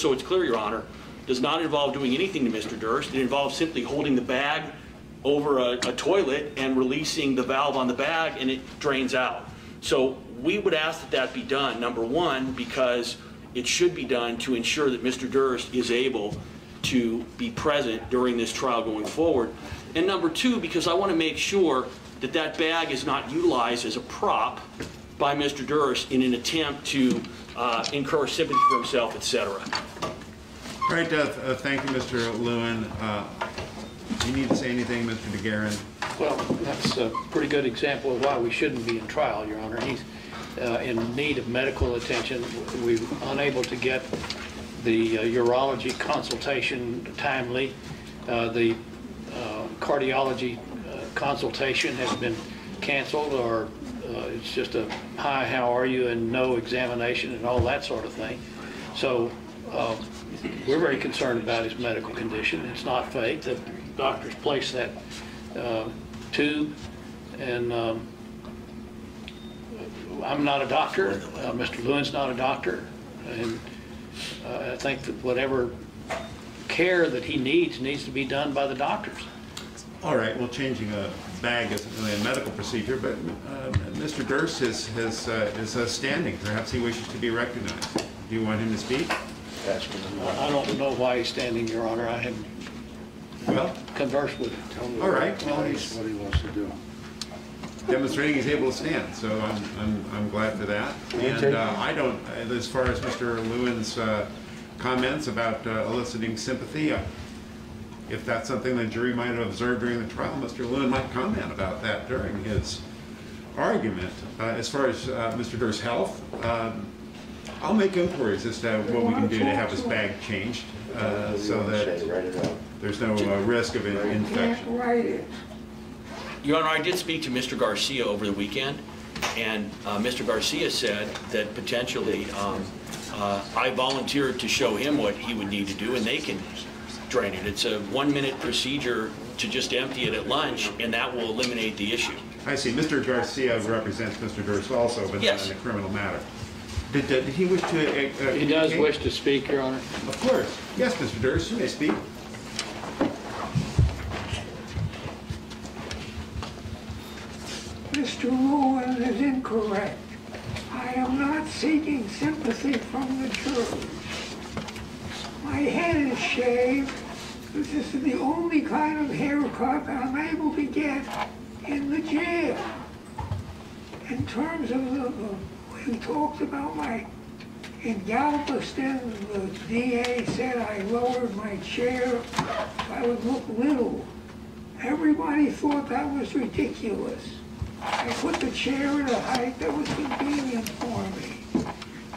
just so it's clear, Your Honor, does not involve doing anything to Mr. Durst. It involves simply holding the bag over a toilet and releasing the valve on the bag, and it drains out. So we would ask that that be done, number one, because it should be done to ensure that Mr. Durst is able to be present during this trial going forward. And number two, because I want to make sure that that bag is not utilized as a prop by Mr. Durst in an attempt to incur sympathy for himself, etc. All right, thank you, Mr. Lewin. Do you need to say anything, Mr. DeGuerin? Well, that's a pretty good example of why we shouldn't be in trial, Your Honor. He's in need of medical attention. We're unable to get the urology consultation timely. The cardiology consultation has been canceled, or it's just a hi, how are you, and no examination and all that sort of thing. So we're very concerned about his medical condition. It's not fake. The doctors placed that tube, and I'm not a doctor. Mr. Lewin's not a doctor, and I think that whatever care that he needs to be done by the doctors. All right, well, changing a bag isn't really a medical procedure, but Mr. Durst is standing. Perhaps he wishes to be recognized. Do you want him to speak? I don't know why he's standing, Your Honor. I haven't conversed with him. All right. Well, he's what he wants to do. Demonstrating he's able to stand, so I'm glad for that. And I don't, as far as Mr. Lewin's comments about eliciting sympathy, if that's something the jury might have observed during the trial, Mr. Lewin might comment about that during his argument. As far as Mr. Durst's health, I'll make inquiries as to what we can do to have his bag changed so that there's no risk of an infection. Your Honor, I did speak to Mr. Garcia over the weekend, and Mr. Garcia said that potentially I volunteered to show him what he would need to do, and they can drain it. It's a 1-minute procedure to just empty it at lunch, and that will eliminate the issue. I see. Mr. Garcia represents Mr. Durst also, but not in a criminal matter. Did he wish to He does wish to speak, Your Honor. Of course. Yes, Mr. Durst, you may speak. Mr. Lewin is incorrect. I am not seeking sympathy from the jury. My head is shaved. This is the only kind of haircut I'm able to get in the jail. In terms of the way he talks about in Galveston, the DA said I lowered my chair so I would look little. Everybody thought that was ridiculous. I put the chair at a height that was convenient for me.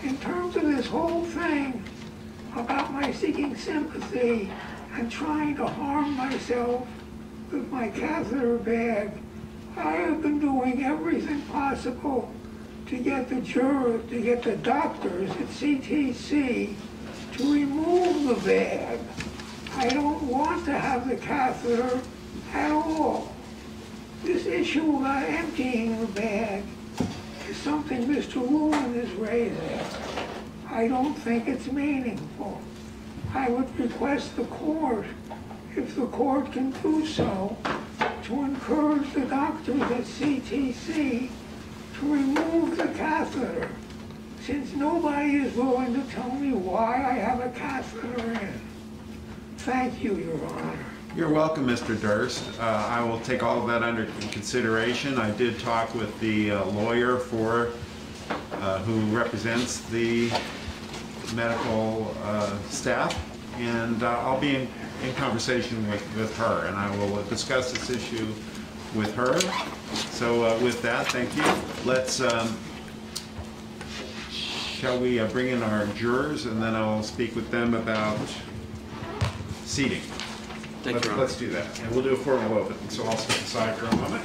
In terms of this whole thing about my seeking sympathy and trying to harm myself with my catheter bag, I have been doing everything possible to get the jurors, to get the doctors at CTC to remove the bag. I don't want to have the catheter at all. This issue about emptying the bag is something Mr. Lewin is raising. I don't think it's meaningful. I would request the court, if the court can do so, to encourage the doctors at CTC to remove the catheter, since nobody is willing to tell me why I have a catheter in. Thank you, Your Honor. You're welcome, Mr. Durst. I will take all of that under consideration. I did talk with the lawyer who represents the medical staff, and I'll be in conversation with her, and I will discuss this issue with her. So with that, thank you. Let's, shall we bring in our jurors, and then I'll speak with them about seating. Let's do that. And we'll do a formal vote. So I'll step aside for a moment.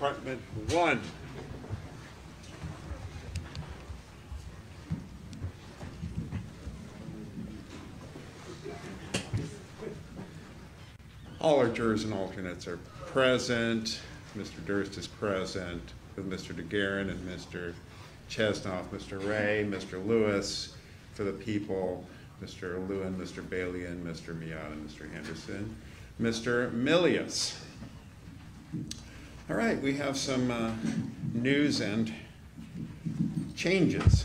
Department 1. All our jurors and alternates are present. Mr. Durst is present with Mr. DeGuerin and Mr. Chesnoff, Mr. Ray, Mr. Lewis for the people, Mr. Lewin, Mr. Bailey, and Mr. Miata, Mr. Henderson, Mr. Milius. All right, we have some news and changes.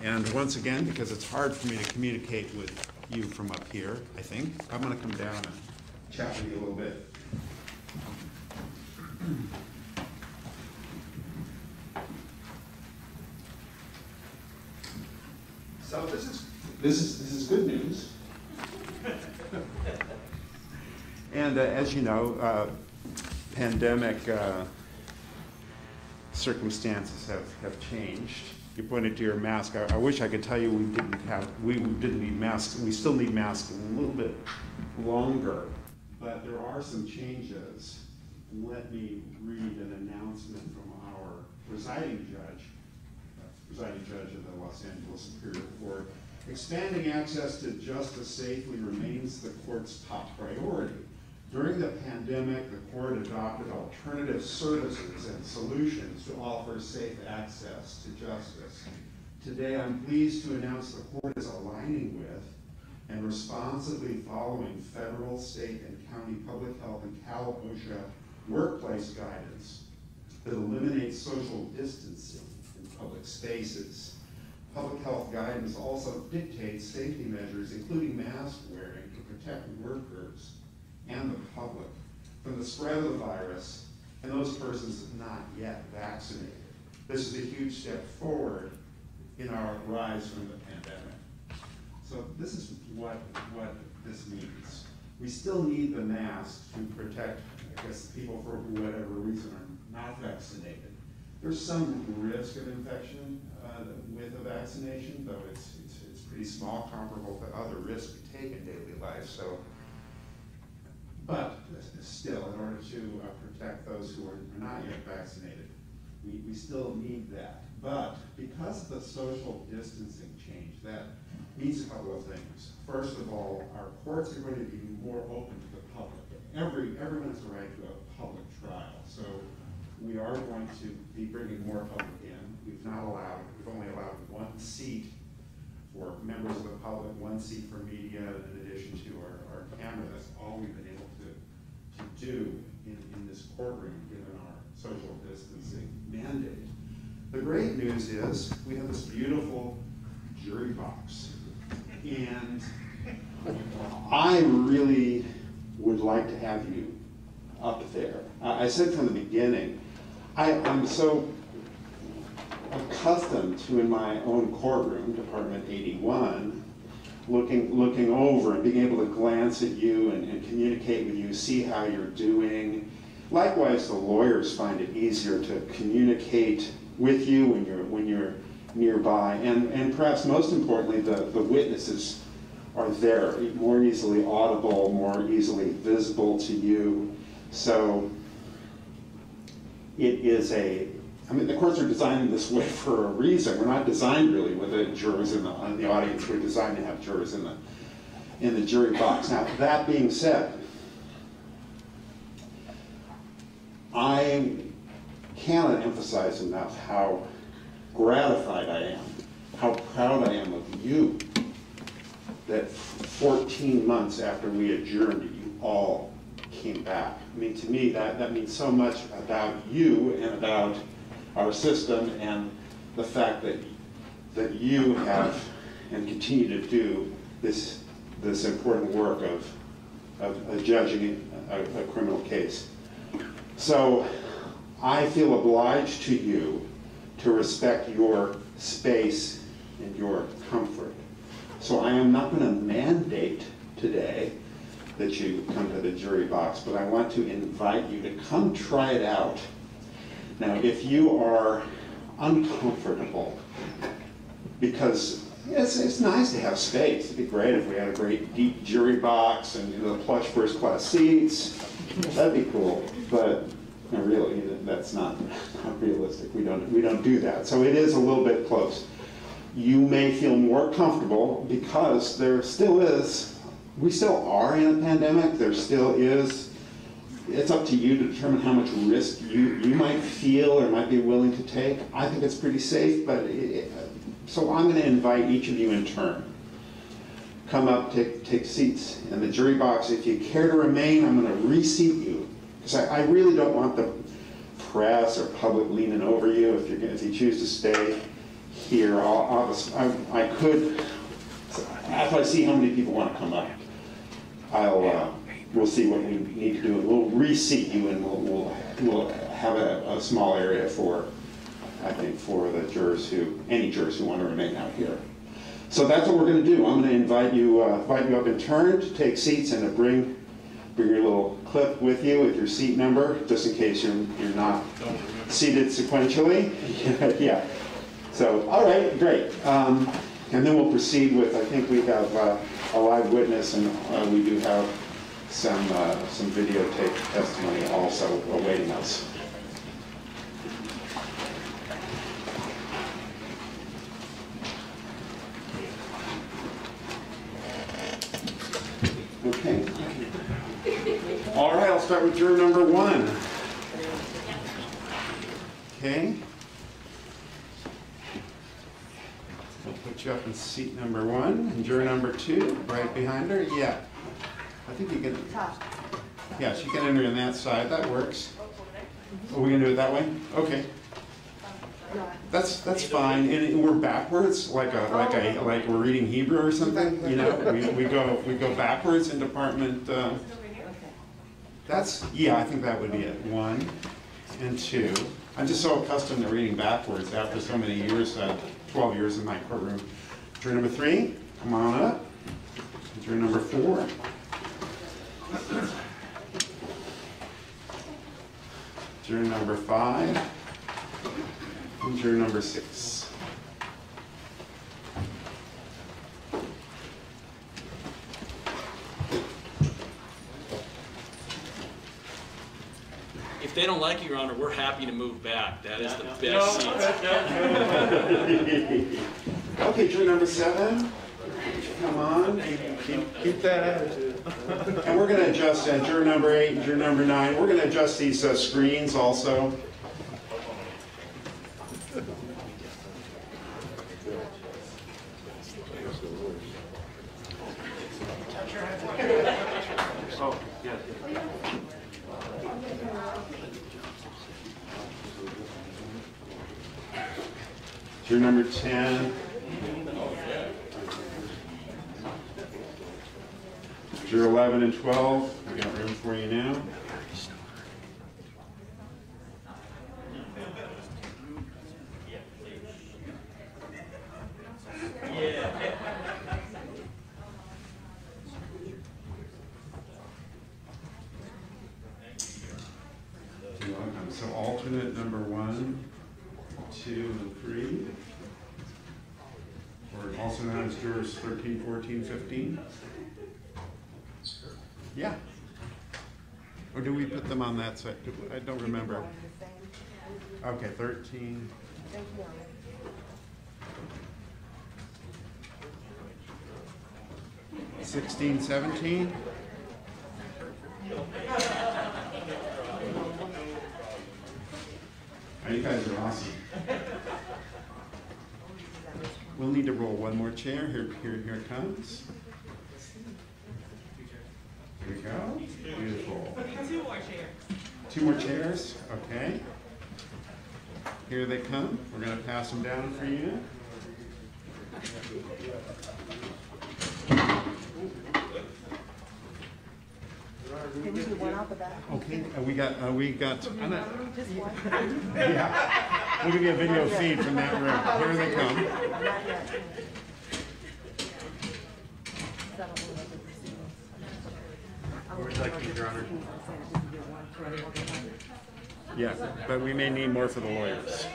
And once again, because it's hard for me to communicate with you from up here, I think, I'm going to come down and chat with you a little bit. So this is good news. And as you know, pandemic circumstances have changed. You pointed to your mask. I wish I could tell you we didn't need masks. We still need masks a little bit longer, but there are some changes. Let me read an announcement from our presiding judge of the Los Angeles Superior Court. Expanding access to justice safely remains the court's top priority. During the pandemic, the court adopted alternative services and solutions to offer safe access to justice. Today, I'm pleased to announce the court is aligning with and responsibly following federal, state, and county public health and Cal OSHA workplace guidance that eliminates social distancing in public spaces. Public health guidance also dictates safety measures, including mask wearing, to protect workers and the public from the spread of the virus and those persons not yet vaccinated. This is a huge step forward in our rise from the pandemic. So this is what this means. We still need the mask to protect, I guess, people for whatever reason are not vaccinated. There's some risk of infection with a vaccination, though it's pretty small, comparable to other risks we take in daily life. So, but still, in order to protect those who are not yet vaccinated, we still need that. But because of the social distancing change, that means a couple of things. First of all, our courts are going to be more open to the public. Everyone has a right to a public trial. So we are going to be bringing more public in. We've only allowed one seat for members of the public, one seat for media, in addition to our camera. That's all we've been able to do in this courtroom, given our social distancing mandate. The great news is we have this beautiful jury box. And I really would like to have you up there. I said from the beginning, I'm so accustomed to, in my own courtroom, Department 81, looking over and being able to glance at you and communicate with you, see how you're doing. Likewise, the lawyers find it easier to communicate with you when you're nearby, and perhaps most importantly, the witnesses are there, more easily audible, more easily visible to you. So it is the courts are designed this way for a reason. We're not designed really with the jurors in the audience. We're designed to have jurors in the jury box. Now, that being said, I cannot emphasize enough how gratified I am, how proud I am of you, that 14 months after we adjourned, you all came back. I mean, to me, that means so much about you and about our system and the fact that you have and continue to do this important work of judging a criminal case. So I feel obliged to you to respect your space and your comfort. So I am not going to mandate today that you come to the jury box, but I want to invite you to come try it out. Now, if you are uncomfortable, because it's nice to have space. It'd be great if we had a great deep jury box and the plush first class seats. That'd be cool. But No, really, that's not realistic. We don't do that. So it is a little bit close. You may feel more comfortable because there still is, we still are in a pandemic. There still is, it's up to you to determine how much risk you might feel or might be willing to take. I think it's pretty safe, but so I'm going to invite each of you in turn. Come up, take seats in the jury box. If you care to remain, I'm going to reseat you. Because I really don't want the press or public leaning over you. If you choose to stay here, I could, if I see how many people want to come up, we'll see what we need to do. We'll reseat you, and we'll have a small area for, I think, for the jurors any jurors who want to remain out here. So that's what we're going to do. I'm going to invite you up in turn to take seats and to bring your little clip with you with your seat number, just in case you're not seated sequentially. Yeah. So, all right, great. And then we'll proceed with, I think we have a live witness, and we do have some videotape testimony also awaiting us. Okay. All right, I'll start with juror number 1. Okay. I'll put you up in seat number 1. And juror number 2, right behind her. Yeah. I think you can. Yeah, she can enter on that side. That works. Are we gonna do it that way? Okay. That's fine. And we're backwards, like we're reading Hebrew or something. You know, we go backwards in department. I think that would be it. 1 and 2. I'm just so accustomed to reading backwards after so many years, 12 years in my courtroom. Juror number 3, come on up. Juror number 4. Juror number 5. And juror number 6. If they don't like you, Your Honor, we're happy to move back. That is the best seat. Okay, juror number 7. Come on. Keep that attitude. And we're going to adjust juror number 8 and juror number 9. We're going to adjust these screens also. Juror number 10. Juror 11 and 12. We got room for you now. So alternate number 1, 2, and 3. Or also known as jurors 13, 14, 15. Yeah. Or do we put them on that side? I don't remember. Okay, 13. 16, 17. Oh, you guys are awesome. We'll need to roll one more chair. Here it comes. Here we go. Beautiful. 2 more chairs. 2 more chairs. Okay. Here they come. We're going to pass them down for you. Can you do one off the back? Okay. We got. Just one. Yeah. We'll give you a video feed from that room. Here they come. Not yet. Where would you like to be, Your Honor? Yeah, but we may need more for the lawyers.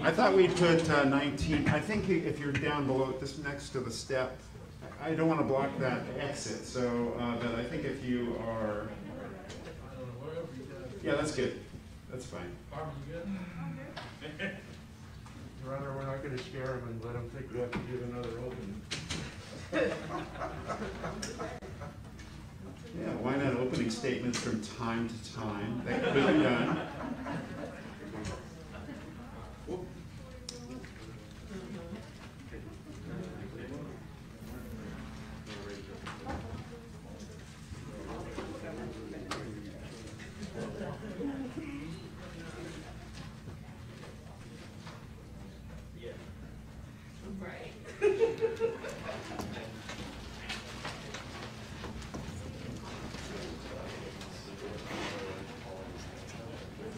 I thought we'd put 19. I think if you're down below, just next to the step, I don't want to block that exit. So, but I think if you are Yeah, that's good. That's fine. Barbara, you good? Your Honor, we're not gonna scare them and let them think we have to give another opening. Yeah, why not opening statements from time to time? That could be done.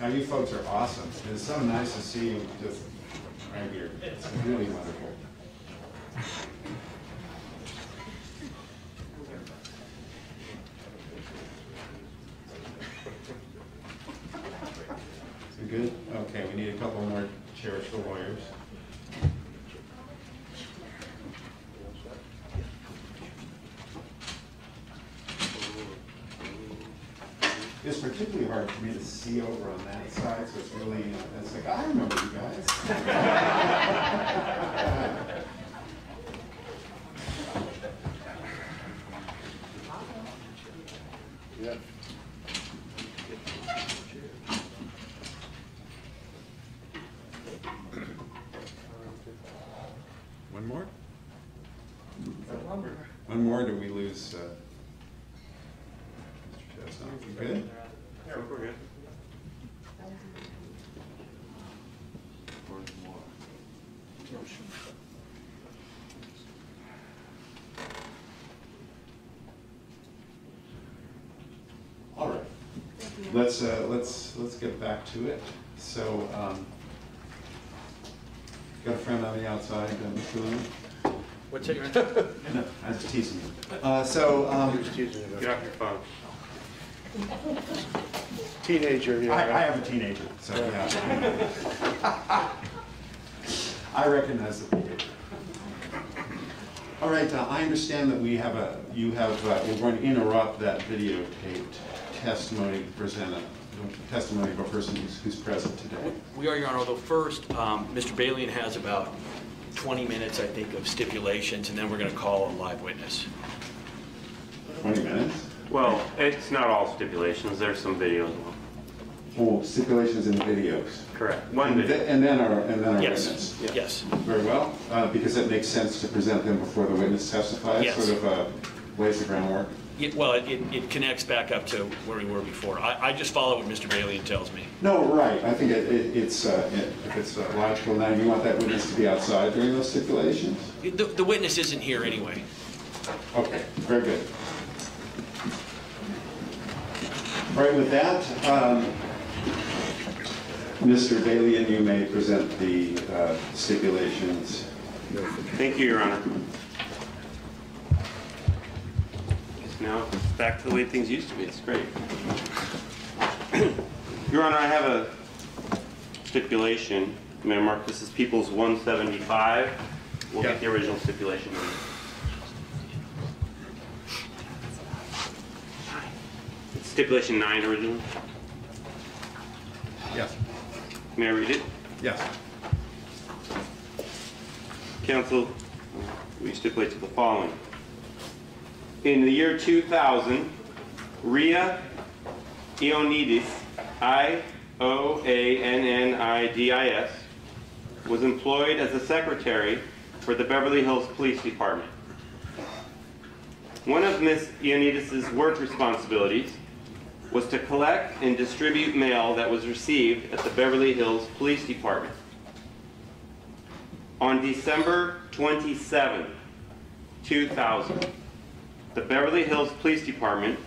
Now, you folks are awesome. It's so nice to see you just right here. It's really wonderful. So good? Okay, we need a couple more chairs for lawyers. It's particularly hard for me to see over on that side, so it's really, it's like, I remember you guys. Yeah. One more? One more, do we lose, Mr. Chestnut? You good? Yeah, we're good. All right. Let's get back to it. So, got a friend on the outside, Mr. Lewin? What's that, Your Honor? No, I was teasing you. Just teasing you. Get off your phone. Teenager, yeah. I have a teenager, so yeah. I recognize the behavior. All right, I understand that we're going to interrupt that videotaped testimony to present a testimony of a person who's present today. We are, Your Honor, although first, Mr. Balian has about 20 minutes, I think, of stipulations, and then we're going to call a live witness. 20 minutes? Well, it's not all stipulations. There's some videos. Oh, stipulations and videos. Correct. One video. And then our Yes, witness. yes. Very well, because it makes sense to present them before the witness testifies. Yes. Sort of lays the groundwork. Well, it connects back up to where we were before. I just follow what Mr. Balian tells me. No, right. I think if it's logical now, you want that witness to be outside during those stipulations? The witness isn't here anyway. Okay, very good. All right, with that, Mr. Balian, you may present the stipulations. Thank you, Your Honor. Now it's back to the way things used to be. It's great. Your Honor, I have a stipulation. I'm going to mark this as People's 175. We'll get the original stipulation. It's stipulation 9 originally. Yes. May I read it? Yes. Counsel, we stipulate to the following. In the year 2000, Rhea Ioannidis, I-O-A-N-N-I-D-I-S, was employed as a secretary for the Beverly Hills Police Department. One of Ms. Ioannidis' work responsibilities was to collect and distribute mail that was received at the Beverly Hills Police Department. On December 27, 2000, the Beverly Hills Police Department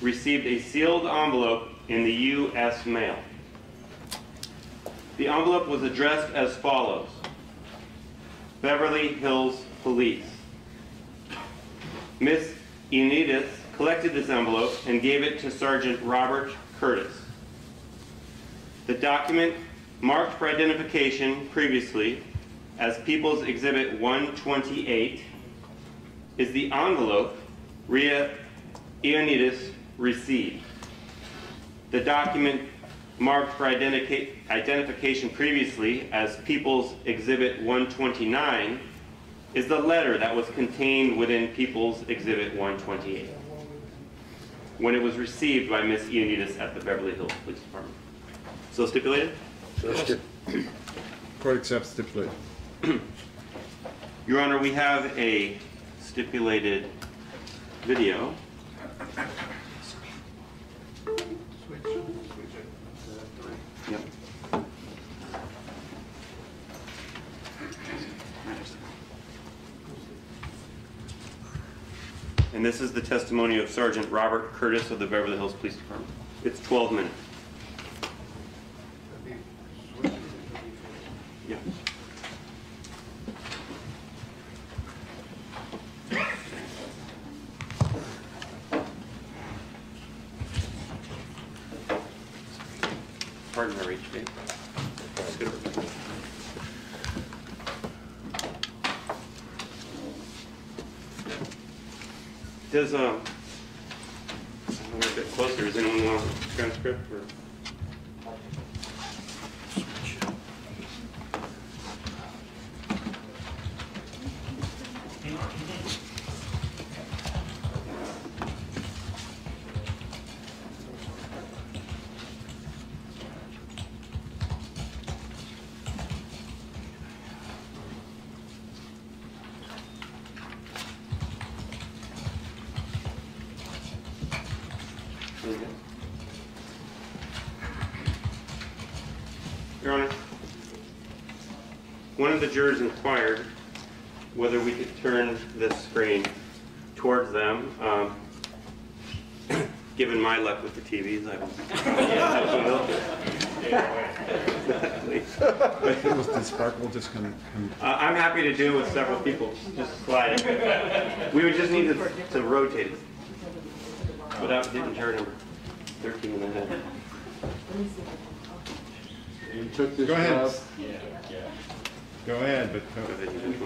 received a sealed envelope in the U.S. mail. The envelope was addressed as follows: Beverly Hills Police. Ms. Ioannidis collected this envelope and gave it to Sergeant Robert Curtis. The document, marked for identification previously as People's Exhibit 128, is the envelope Rhea Ioannidis received. The document marked for identification previously as People's Exhibit 129 is the letter that was contained within People's Exhibit 128 when it was received by Miss Ioannidis at the Beverly Hills Police Department. So stipulated? Court accepts stipulated. Your Honor, we have a stipulated video. Yep. And this is the testimony of Sergeant Robert Curtis of the Beverly Hills Police Department. It's 12 minutes. Yeah. Pardon my reach, Dave. Does, I'm a bit closer. Does anyone want a transcript? Or? Your Honor, one of the jurors inquired whether we could turn this screen towards them. Given my luck with the TVs, I will. Did Sparkle just come? I'm happy to do it with several people. Just slide it. We would just need to rotate it without hitting chair number 13 in the head. You took this Go ahead. job. Go ahead, but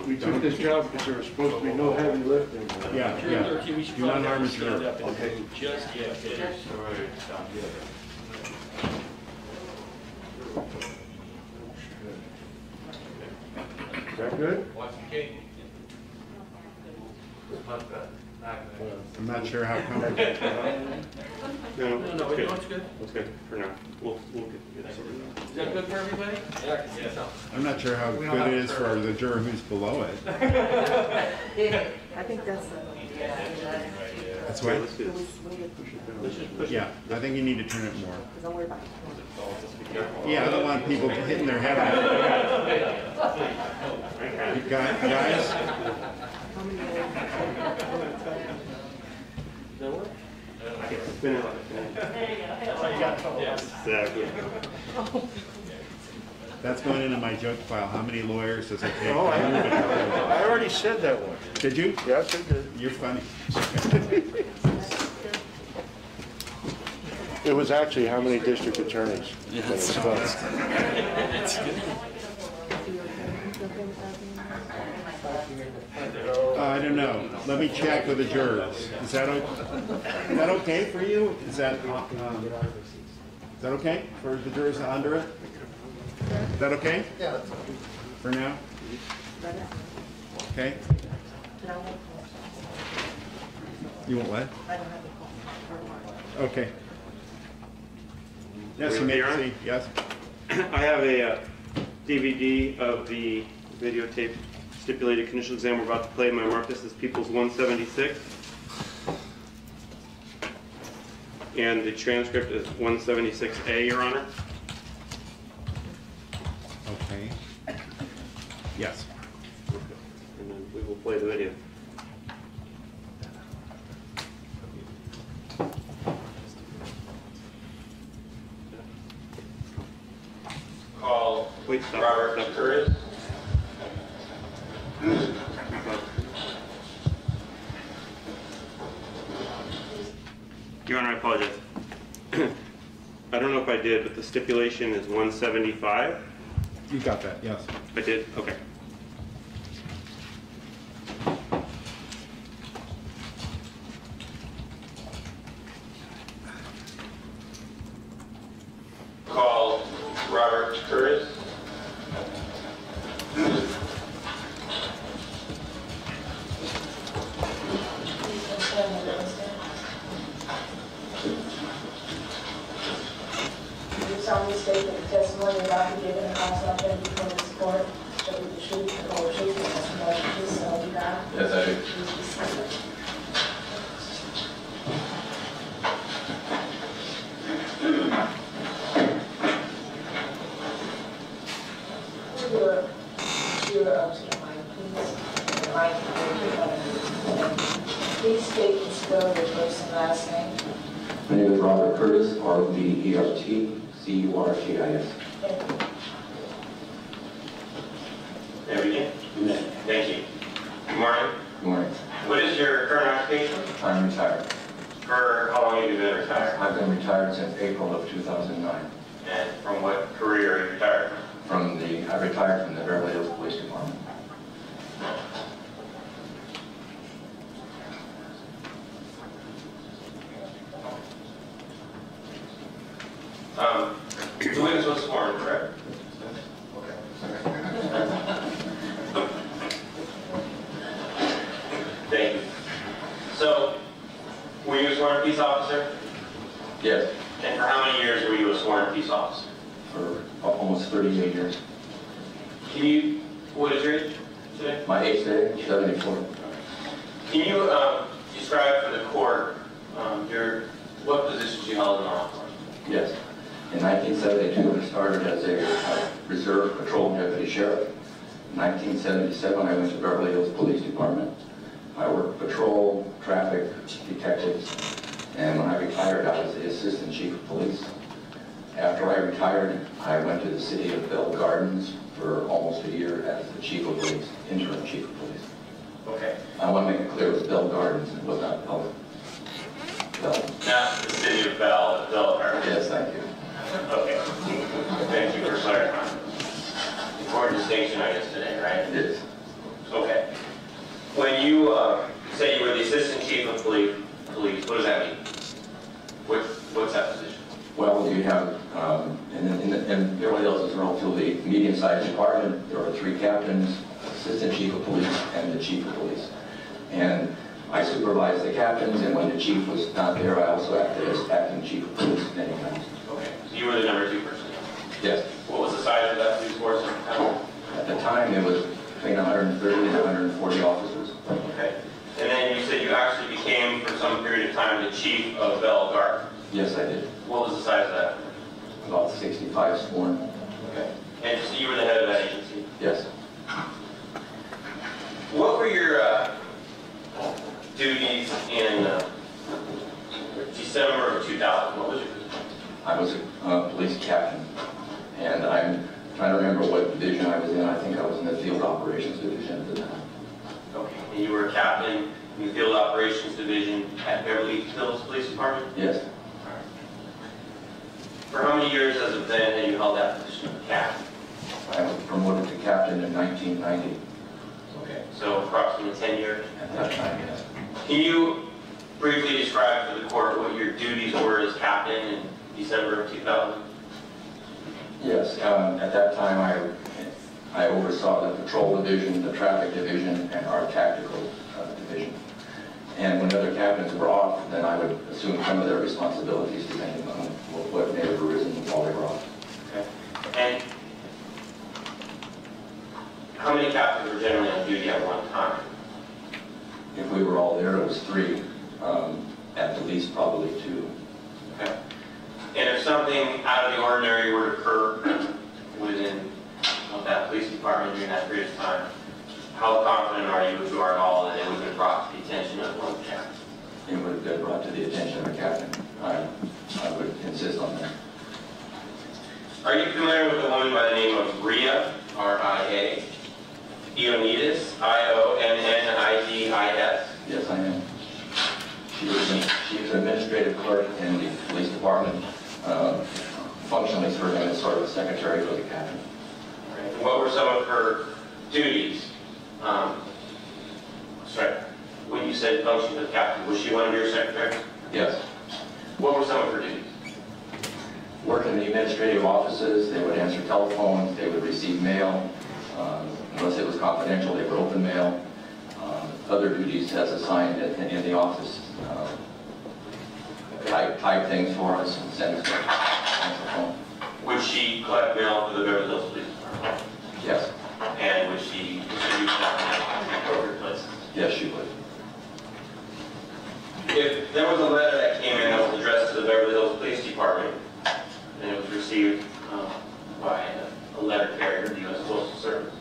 We took this job because there was supposed to be no heavy lifting. yeah. Do not harm a juror. Okay. Just yet. Is that good? I'm not sure how comfortable. No, No, it's good. it's good. It's good for now. We'll get that sorted out. Is that good for everybody? I'm not sure how good it is for the juror who's below it. I think that's That's Okay, why. let's do this. Let's just push it. Yeah, I think you need to turn it more. don't worry about it. Yeah, I don't want people hitting their head on it. Guys, How many Spin it. Exactly. that's going into my joke file. How many lawyers does it take? Oh, to move it? I already said that one. Did you? Yes, I did. You're funny. It was actually how many district attorneys? Yeah, I don't know. Let me check with the jurors. Is that okay for you? Is that okay for the jurors under it? Is that okay? Yeah. For now? Okay. You want what? Okay. Yes, you may Your Honor? proceed. Yes. I have a DVD of the videotape stipulated conditional exam we're about to play. My mark this as People's 176. And the transcript is 176A, Your Honor. Okay. Yes. And then we will play the video. Call Wait, stop. Robert Stop. Curtis. Your Honor, I apologize. I don't know if I did, but the stipulation is 175. You got that, yes. I did? Okay. Call Rocky given a confidentiality before this court, show you the truth, the whole truth, and nothing but the truth, so help you God? Yes, I do. Please be seated. You're up to the mic, please. The mic, please state and spell your first and last name. My name is Robert Curtis, R-V-E-R-T-C-U-R-T-I-S. There we go. Thank you. Good morning. Good morning. What is your current occupation? I'm retired. For how long have you been retired? I've been retired since April of 2009. And from what career are you retired from? I retired from the Beverly Hills Police Department. The witness was sworn, correct? Thank you. So, were you a sworn peace officer? Yes, And for how many years were you a sworn peace officer? for almost 38 years. Can you, what is your age today? My age today, 74. Can you describe for the court what positions you held in law enforcement? Yes. In 1972, I started as a reserve patrol deputy sheriff. In 1977, I went to Beverly Hills Police Department. I worked patrol, traffic, detectives, and when I retired, I was the assistant chief of police. After I retired, I went to the city of Bell Gardens for almost a year as the chief of police, interim chief of police. Okay. I want to make it clear it was Bell Gardens, it was not Bell. Not the city of Bell, but Bell Gardens. Yes, thank you. Okay. Thank you for clarifying. Important distinction, I guess, today, right? It is. Okay. When you say you were the assistant chief of police, what does that mean? What's that position? Well, you have, in Beverly Hills is a relatively medium-sized department. There are 3 captains, assistant chief of police, and the chief of police. And I supervised the captains, and when the chief was not there, I also acted as acting chief of police many times. Okay. So you were the number 2 person? Yes. What was the size of that police force at the time? At the time, it was between 130 and 140 officers. Okay. And then you said you actually became, for some period of time, the chief of Bell Gardens. Yes, I did. What was the size of that? About 65 sworn. Okay. And so you were the head of that agency? Yes. What were your duties in December of 2000? What was your position? I was a police captain, and I'm trying to remember what division I was in. I think I was in the field operations division at the time. Okay. And you were a captain in the field operations division at Beverly Hills Police Department? Yes. For how many years as of then had you held that position of captain? I was promoted to captain in 1990. Okay. So approximately 10 years? At that time, yes. Can you briefly describe for the court what your duties were as captain in December of 2000? Yes, at that time I oversaw the patrol division, the traffic division, and our tactical division. And when other captains were off, then I would assume some of their responsibilities depending on what may have arisen while they were off. Okay. And how many captains were generally on duty at one time? If we were all there, it was 3. At the least, probably 2. Okay. And if something out of the ordinary were to occur within that police department during that period of time, how confident are you, if you are at all, that it would have been brought to the attention of one captain? It would have been brought to the attention of a captain. I would insist on that. Are you familiar with a woman by the name of Ria, R-I-A, Ioannidis, I-O-N-N-I-D-I-S? Yes, I am. She was an administrative clerk in the police department, functionally serving as sort of a secretary for the captain. Right. What were some of her duties? Sorry, when you said function for the captain, was she one of your secretaries? Yes. What were some of her duties? Worked in the administrative offices. They would answer telephones. They would receive mail. Unless it was confidential, they would open mail. Other duties as assigned in the office. Type things for us and send us the phone. Would she collect mail for the Beverly Hills Police Department? Yes. And would she distribute that in the appropriate places? Yes, she would. If there was a letter that came in that was addressed to the Beverly Hills Police Department, and it was received by a letter carrier, the U.S. Postal Service,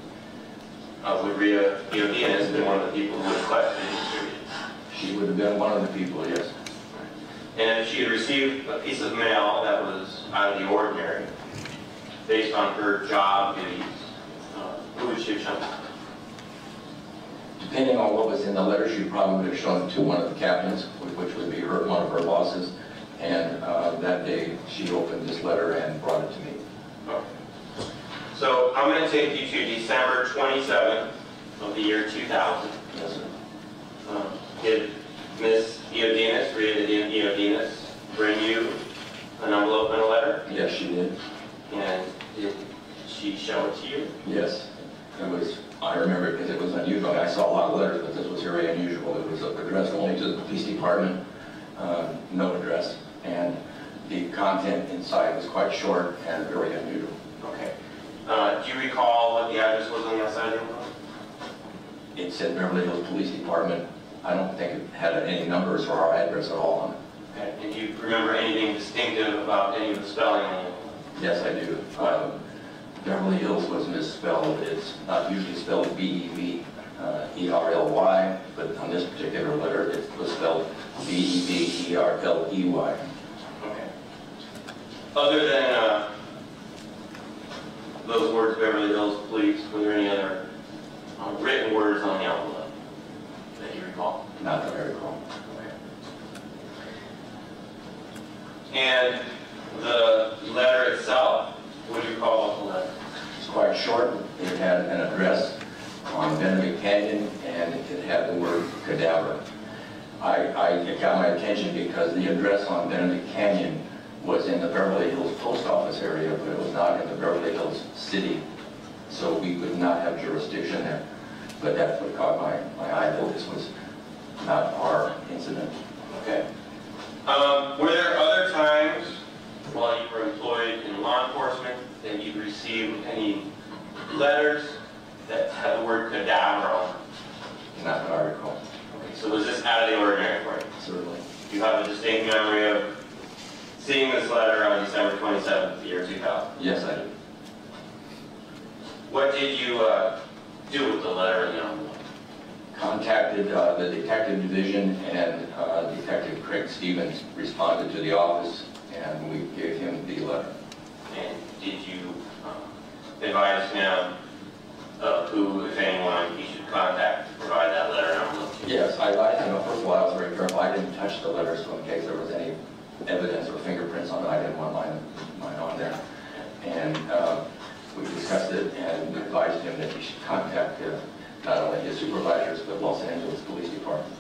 would Rhea Diaz have been one of the people who would have collected and distributed? She would have been one of the people, yes. And if she had received a piece of mail that was out of the ordinary, based on her job duties, who would she have shown? Depending on what was in the letter, she probably would have shown it to one of the captains, which would be one of her bosses. And that day, she opened this letter and brought it to me. Okay. So I'm going to take you to December 27th of the year 2000. Yes, sir. Did Ms. Iodenis, Rhea Iodenis, bring you an envelope and a letter? Yes, she did. And did she show it to you? Yes. It was, I remember it because it was unusual. I saw a lot of letters, but this was very unusual. It was addressed only to the police department, no address, and the content inside was quite short and very unusual. Okay. Do you recall what the address was on the outside of the envelope? It said Beverly Hills Police Department. I don't think it had any numbers or our address at all on it. Okay. And do you remember anything distinctive about any of the spelling on the envelope? Yes, I do. Beverly Hills was misspelled. It's not usually spelled B-E-V-E-R-L-Y, but on this particular letter, it was spelled B-E-V-E-R-L-E-Y. Okay. Other than those words, Beverly Hills Police, were there any other written words on the envelope that you recall? Not that I recall. Okay. And the letter itself, what do you call the letter? It's quite short. It had an address on Benedict Canyon, and it had the word cadaver. It got my attention because the address on Benedict Canyon was in the Beverly Hills post office area, but it was not in the Beverly Hills city, so we could not have jurisdiction there. But that's what caught my eye, that this was not our incident. Okay. Were there other times while you were employed in law enforcement that you received any letters that had the word cadaver on them? Not that I recall. Okay, so was this out of the ordinary for you? Certainly. Do you have a distinct memory of seeing this letter on December 27th, the year 2000? Yes, I do. What did you do with the letter in the envelope? Contacted the detective division, and Detective Craig Stevens responded to the office, and we gave him the letter. And did you advise him who, if anyone, he should contact to provide that letter and envelope? Yes, I first of all, I was very careful. I didn't touch the letter, so in case there was any evidence or fingerprints on it, I didn't want mine on there. And we discussed it and advised him that he should contact not only his supervisors, but Los Angeles Police Department.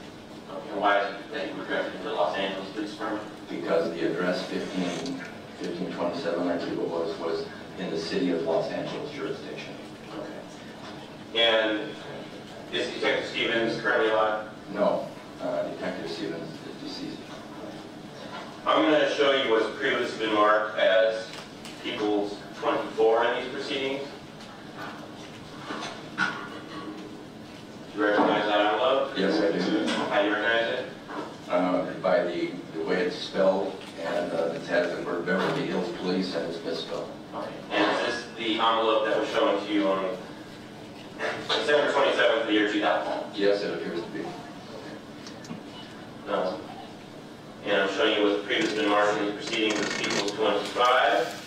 Okay, why is it that you were directed to the Los Angeles Police Department? Because the address 1527, I believe it was in the city of Los Angeles jurisdiction. Okay. And is Detective Stevens currently alive? No, Detective Stevens is deceased. I'm going to show you what's previously been marked as People's 24 in these proceedings. Do you recognize that envelope? Yes, I do. How do you recognize it? By the way it's spelled, and it has the word Beverly Hills Police, and it's misspelled. Okay. And is this the envelope that was shown to you on December 27th of the year 2000? Yes, it appears to be. And I'm showing you what's previously been marked in the proceedings as People's 25.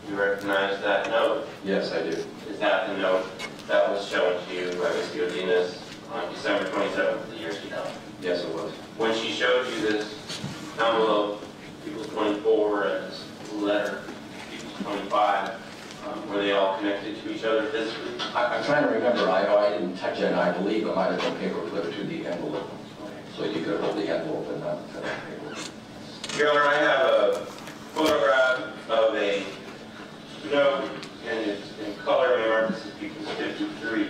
You recognize that note? Yes, I do. Is that the note that was shown to you by Ms. Iodenis on December 27th of the year 2000? Yes, it was. When she showed you this envelope, People's 24, and this letter, People's 25, were they all connected to each other physically? I'm trying to remember. I didn't touch it, and I believe it might have been paper clipped to the envelope. So you could hold the envelope and not the paper. Your Honor, I have a photograph of a note, and it's in color. Remember, this is People's 53.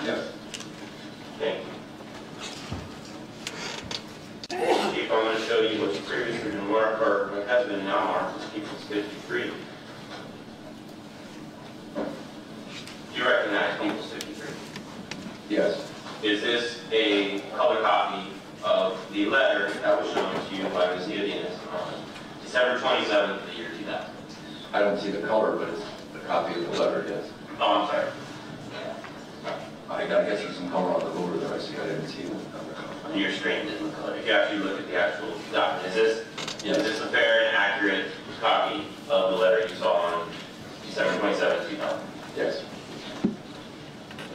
Yes. Thank you. Chief, I'm going to show you what's previously been marked, or what has been now marked as People's but it's a copy of the letter, yes. Oh, I'm sorry. I guess there's some color on the voter there, I see, I didn't see it. On your screen didn't look like. If you actually look at the actual document, is Yes. this a fair and accurate copy of the letter you saw on December 27th, 2000? Yes.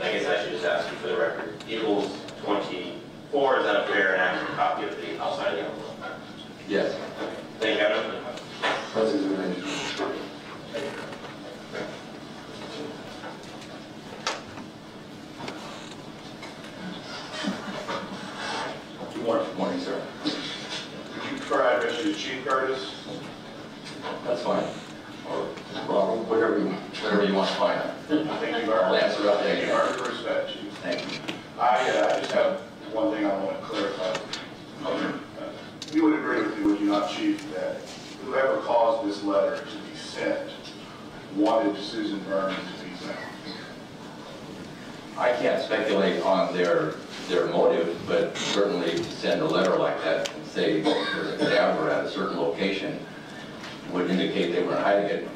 I guess I should just ask you for the record. Equals 24, is that a fair and accurate copy of the outside of the envelope? Yes. Thank you, Adam. That's exhibit. Good morning. Good morning, sir. Would you prefer I address you as Chief Curtis? That's fine. Or Robert, whatever you want to find out. Thank you very I'll much. answer up there. Thank you very much. Respect, Chief. Thank you. I just have one thing I want to clarify. You would agree with me, would you not, Chief, that whoever caused this letter to be sent wanted Susan Burns to be found? I can't speculate on their motive, but certainly to send a letter like that and say there's a cadaver at a certain location would indicate they were hiding it.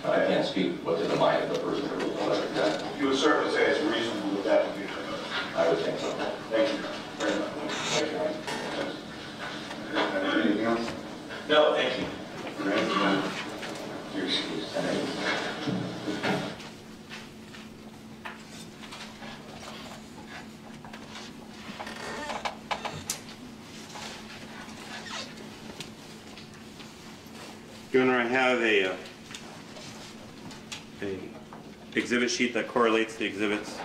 I can't speak what's in the mind of the person who wrote the letter. Exactly. You would certainly say it's reasonable that that would be the motive. I would think so. Thank you very much. Thank you. Anything else? No, thank you. Your excuse. Your Honor, I have a exhibit sheet that correlates the exhibits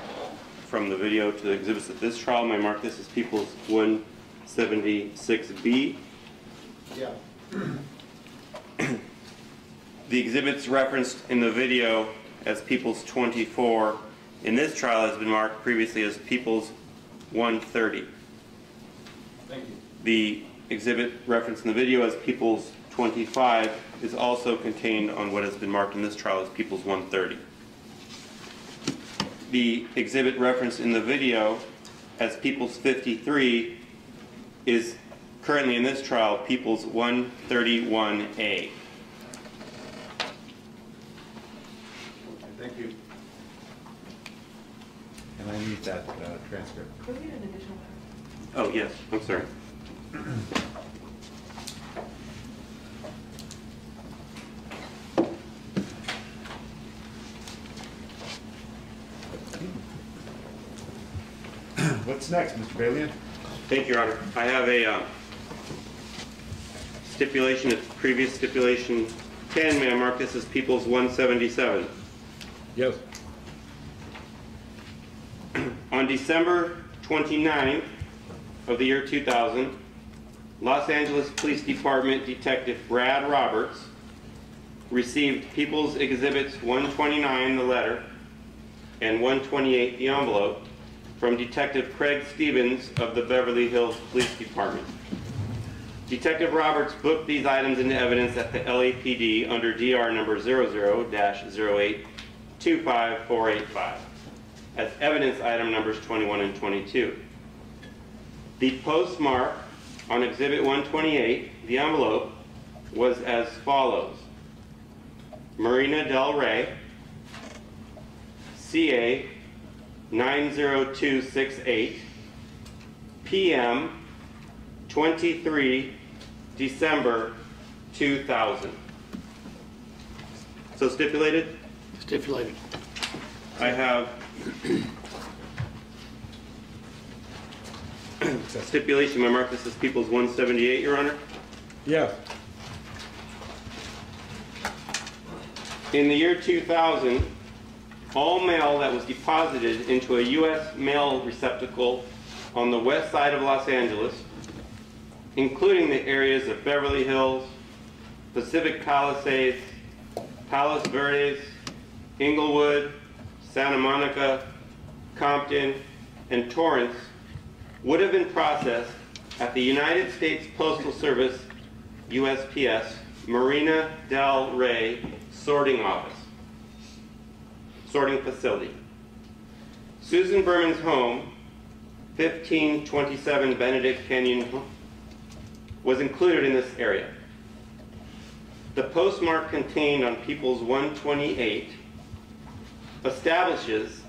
from the video to the exhibits at this trial. I mark this as People's 176B. Yeah. The exhibits referenced in the video as People's 24 in this trial has been marked previously as People's 130. Thank you. The exhibit referenced in the video as People's 25 is also contained on what has been marked in this trial as People's 130. The exhibit referenced in the video as People's 53 is currently in this trial People's 131A. Thank you. And I need that transcript. Could we get an additional? Oh, yes, I'm sorry. What's next, Mr. Balian? Thank you, Your Honor. I have a stipulation, it's previous stipulation 10. May I mark this as People's 177? Yes. On December 29th of the year 2000, Los Angeles Police Department Detective Brad Roberts received People's Exhibits 129, the letter, and 128, the envelope, from Detective Craig Stevens of the Beverly Hills Police Department. Detective Roberts booked these items into evidence at the LAPD under DR number 00-08-25485 as evidence item numbers 21 and 22. The postmark on Exhibit 128, the envelope, was as follows: Marina Del Rey, CA 90268, PM 23 December 2000. So stipulated? Stipulated. I have stipulation. I mark this as People's 178, Your Honor. Yes. In the year 2000, all mail that was deposited into a U.S. mail receptacle on the west side of Los Angeles, including the areas of Beverly Hills, Pacific Palisades, Palos Verdes, Inglewood, Santa Monica, Compton, and Torrance, would have been processed at the United States Postal Service, USPS, Marina Del Rey sorting office, sorting facility. Susan Berman's home, 1527 Benedict Canyon, was included in this area. the postmark contained on Peoples 128 establishes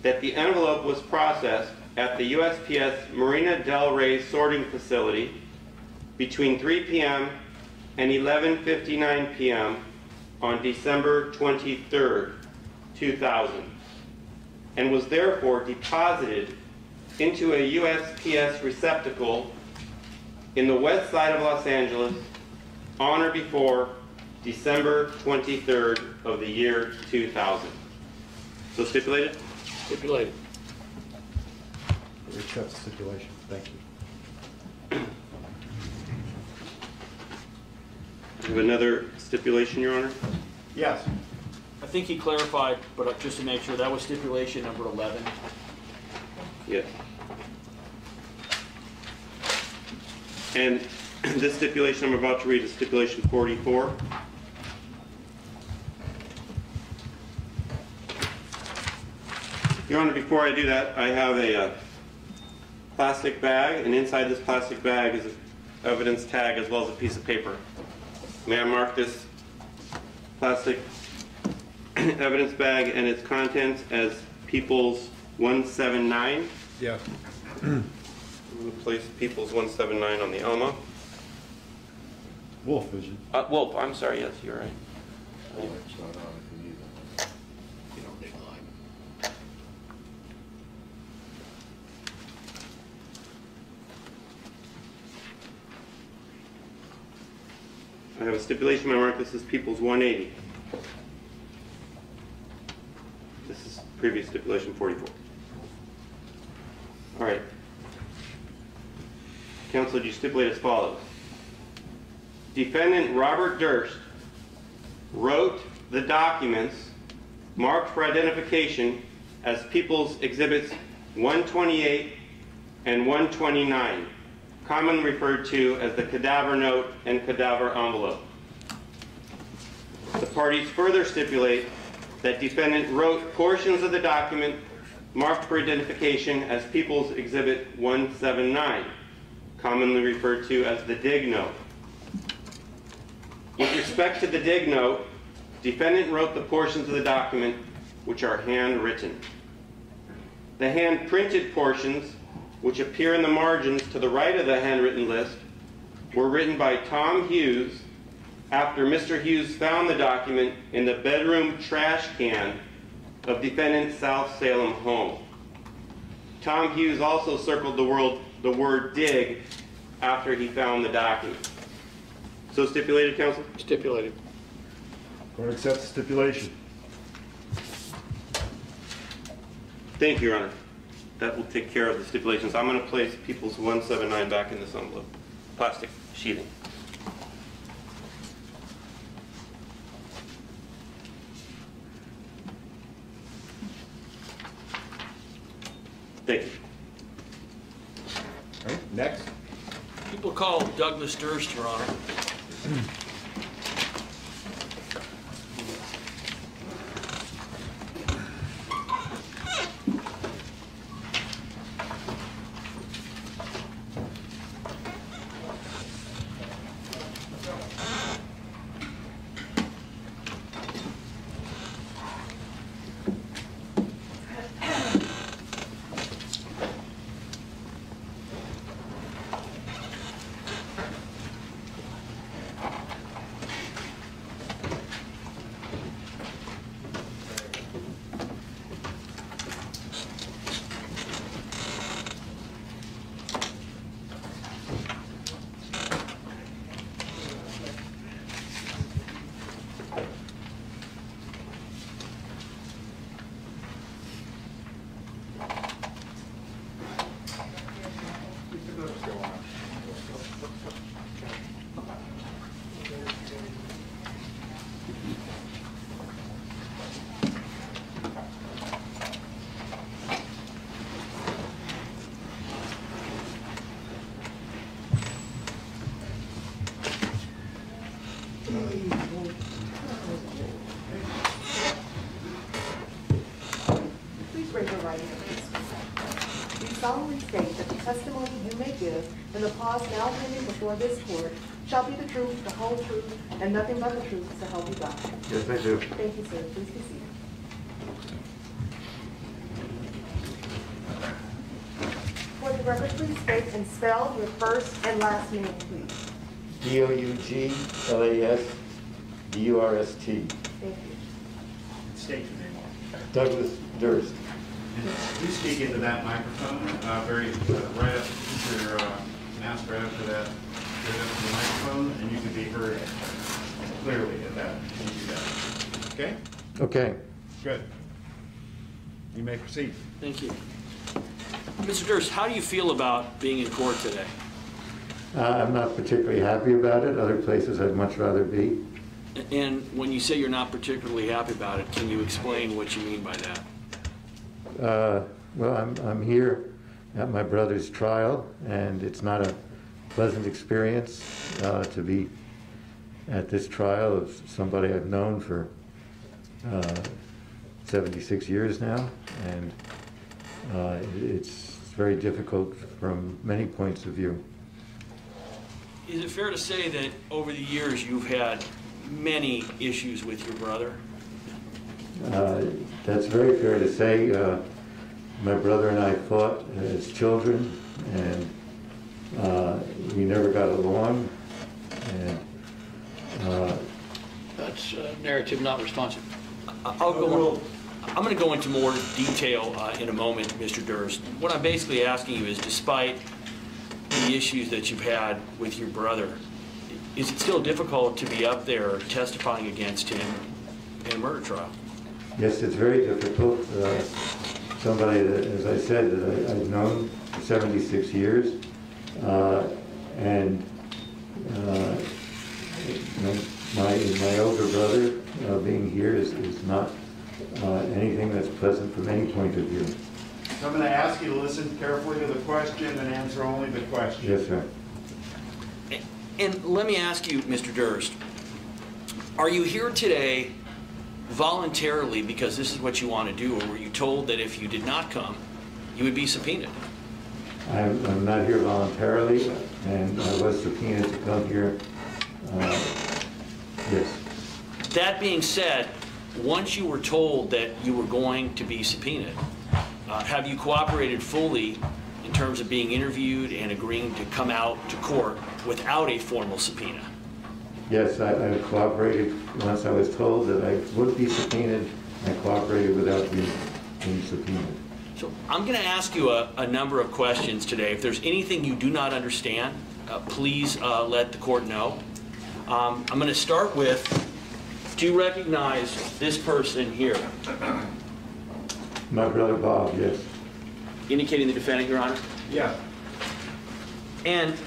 that the envelope was processed at the USPS Marina Del Rey sorting facility between 3 p.m. and 11:59 p.m. on December 23rd, 2000, and was therefore deposited into a USPS receptacle in the west side of Los Angeles on or before December 23rd of the year 2000. So stipulated? Stipulated. Accept the stipulation. Thank you. I have another stipulation, Your Honor. Yes. I think he clarified, but just to make sure, that was stipulation number 11. Yes. And this stipulation I'm about to read is stipulation 44. Your Honor, before I do that, I have a plastic bag, and inside this plastic bag is an evidence tag as well as a piece of paper. May I mark this plastic evidence bag and its contents as Peoples 179? Yes. I'm going to place Peoples 179 on the Alma. Wolf vision. Wolf, I'm sorry, yes, you're right. It's not on if you need it. You don't need line. I have a stipulation. I mark this as Peoples 180. This is previous stipulation 44. All right. Counsel, do you stipulate as follows? Defendant Robert Durst wrote the documents marked for identification as Peoples Exhibits 128 and 129, commonly referred to as the cadaver note and cadaver envelope. The parties further stipulate that defendant wrote portions of the document marked for identification as Peoples Exhibit 179, commonly referred to as the dig note. With respect to the dig note, defendant wrote the portions of the document which are handwritten. The hand-printed portions, which appear in the margins to the right of the handwritten list, were written by Tom Hughes after Mr. Hughes found the document in the bedroom trash can of defendant's South Salem home. Tom Hughes also circled the word dig after he found the document. So stipulated, counsel? Stipulated. Court accepts the stipulation. Thank you, Your Honor. That will take care of the stipulations. I'm going to place Peoples 179 back in this envelope. Plastic sheathing. Thank you. All right, next. People call Douglas Durst, Your Honor. Please raise your right hand, please. Do you solemnly state that the testimony you may give in the cause now pending before this court shall be the truth, the whole truth, and nothing but the truth, so help you God? Yes, I do. Thank you, sir. Please be seated. For the record, please state and spell your first and last name, please. Douglas-Durst. Thank you. State your name. Douglas Durst. You speak into that microphone, right up, keep your mask right up to that, right up to the microphone, and you can be heard clearly at that, when you do that. Okay? Okay. Good. You may proceed. Thank you. Mr. Durst, how do you feel about being in court today? I'm not particularly happy about it. Other places I'd much rather be. And when you say you're not particularly happy about it, can you explain what you mean by that? Well, I'm here at my brother's trial, and it's not a pleasant experience to be at this trial of somebody I've known for 76 years now, and it's very difficult from many points of view. Is it fair to say that over the years you've had many issues with your brother? That's very fair to say. My brother and I fought as children, and we never got along. And That's narrative not responsive. I'm going to go into more detail in a moment, Mr. Durst. What I'm basically asking you is, despite the issues that you've had with your brother, is it still difficult to be up there testifying against him in a murder trial? yes, it's very difficult. Somebody that, as I said, that I've known for 76 years, and my older brother being here is not anything that's pleasant from any point of view. So I'm going to ask you to listen carefully to the question and answer only the question. Yes, sir. And let me ask you, Mr. Durst, are you here today voluntarily because this is what you want to do, or were you told that if you did not come, you would be subpoenaed? I'm not here voluntarily, and I was subpoenaed to come here. Yes. That being said, once you were told that you were going to be subpoenaed, have you cooperated fully in terms of being interviewed and agreeing to come out to court without a formal subpoena? Yes, I cooperated. Once I was told that I would be subpoenaed, I cooperated without being subpoenaed. So I'm going to ask you a number of questions today. If there's anything you do not understand, please let the court know. I'm going to start with, do you recognize this person here? My brother Bob, yes. Indicating the defendant, Your Honor? Yeah. And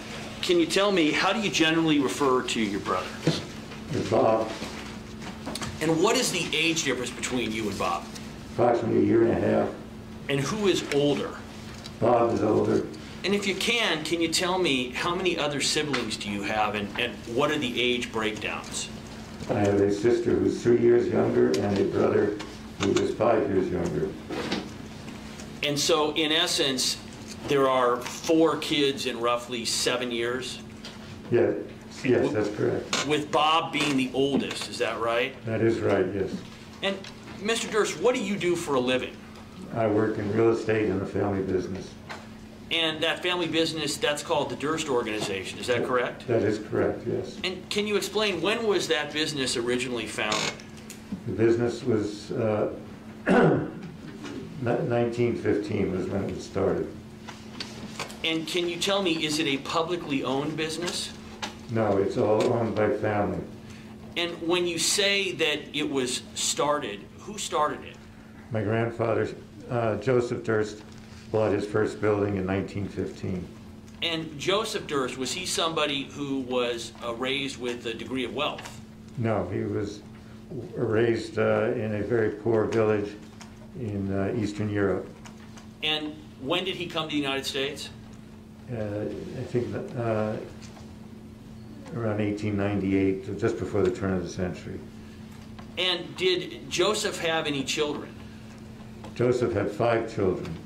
can you tell me, how do you generally refer to your brother? It's Bob. And what is the age difference between you and Bob? Approximately a year and a half. And who is older? Bob is older. And if you can you tell me how many other siblings do you have, and what are the age breakdowns? I have a sister who's 3 years younger and a brother who is 5 years younger. And so, in essence, there are 4 kids in roughly 7 years? Yes, that's correct. With Bob being the oldest, is that right? That is right, yes. And Mr. Durst, what do you do for a living? I work in real estate in a family business. And that family business, that's called the Durst Organization, is that correct? That is correct, yes. And can you explain, when was that business originally founded? The business was 1915 was when it was started. And can you tell me, is it a publicly owned business? No, it's all owned by family. And when you say that it was started, who started it? My grandfather, Joseph Durst, bought his first building in 1915. And Joseph Durst, was he somebody who was raised with a degree of wealth? No, he was raised in a very poor village in Eastern Europe. And when did he come to the United States? I think around 1898, just before the turn of the century. And did Joseph have any children? Joseph had 5 children.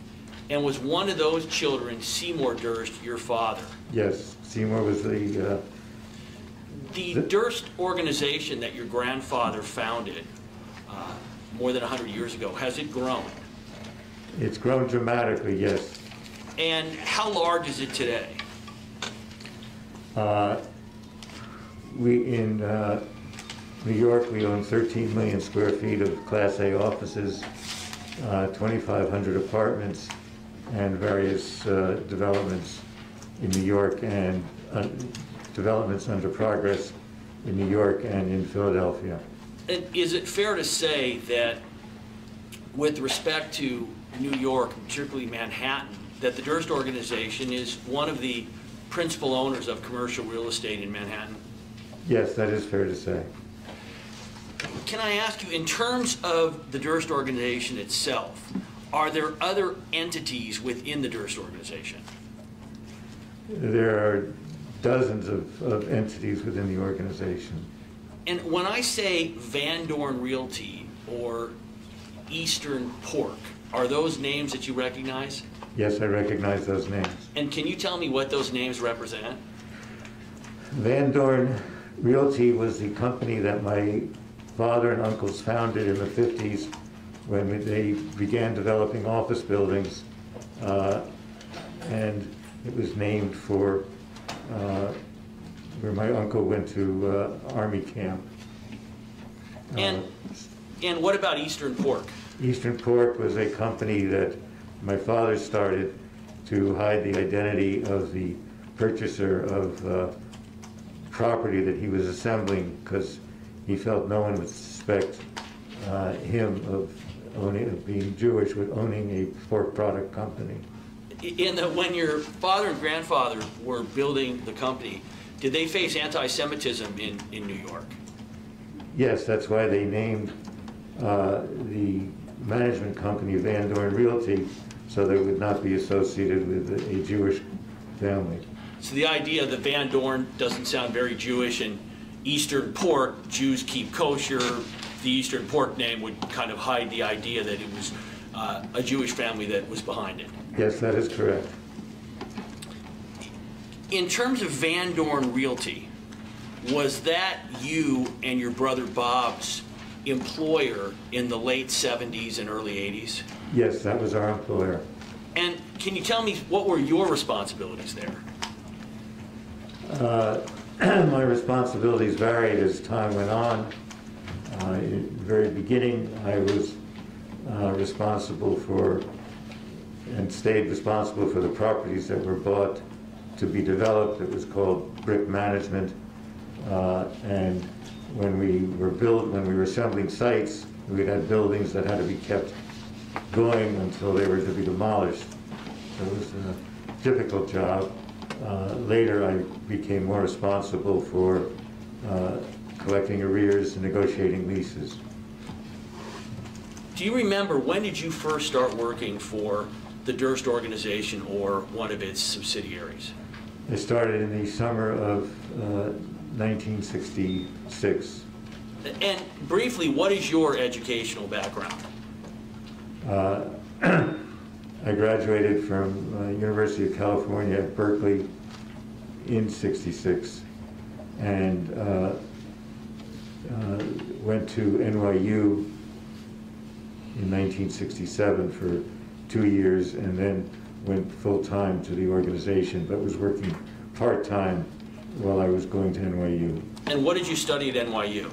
And was one of those children Seymour Durst, your father? Yes, Seymour was the The Durst organization that your grandfather founded more than 100 years ago, has it grown? It's grown dramatically, yes. And how large is it today? In New York, we own 13 million square feet of Class A offices, 2,500 apartments, and various developments in New York and developments under progress in New York and in Philadelphia. And is it fair to say that with respect to New York, particularly Manhattan, that the Durst organization is one of the principal owners of commercial real estate in Manhattan? Yes, that is fair to say. Can I ask you, in terms of the Durst organization itself, are there other entities within the Durst organization? There are dozens of entities within the organization. And when I say Van Dorn Realty or Eastern Pork, are those names that you recognize? Yes, I recognize those names. And can you tell me what those names represent? Van Dorn Realty was the company that my father and uncles founded in the 50s when they began developing office buildings. And it was named for where my uncle went to Army camp. And what about Eastern Pork? Eastern Pork was a company that my father started to hide the identity of the purchaser of property that he was assembling, because he felt no one would suspect him of being Jewish with owning a pork product company. When your father and grandfather were building the company, did they face anti-Semitism in New York? Yes, that's why they named the management company Van Dorn Realty, so they would not be associated with a Jewish family. So the idea that Van Dorn doesn't sound very Jewish, and Eastern Pork, Jews keep kosher, the Eastern Pork name would kind of hide the idea that it was a Jewish family that was behind it. Yes, that is correct. In terms of Van Dorn Realty, was that you and your brother Bob's employer in the late 70s and early 80s? Yes, that was our employer. And can you tell me what were your responsibilities there? My responsibilities varied as time went on. In the very beginning, I was responsible for and stayed responsible for the properties that were bought to be developed. It was called brick management. And when we were assembling sites, we had buildings that had to be kept going until they were to be demolished. So it was a difficult job. Later, I became more responsible for collecting arrears and negotiating leases. Do you remember, when did you first start working for the Durst organization or one of its subsidiaries? I started in the summer of 1966. And briefly, what is your educational background? I graduated from University of California at Berkeley in '66 and went to NYU in 1967 for 2 years, and then went full-time to the organization, but was working part-time while I was going to NYU. And what did you study at NYU?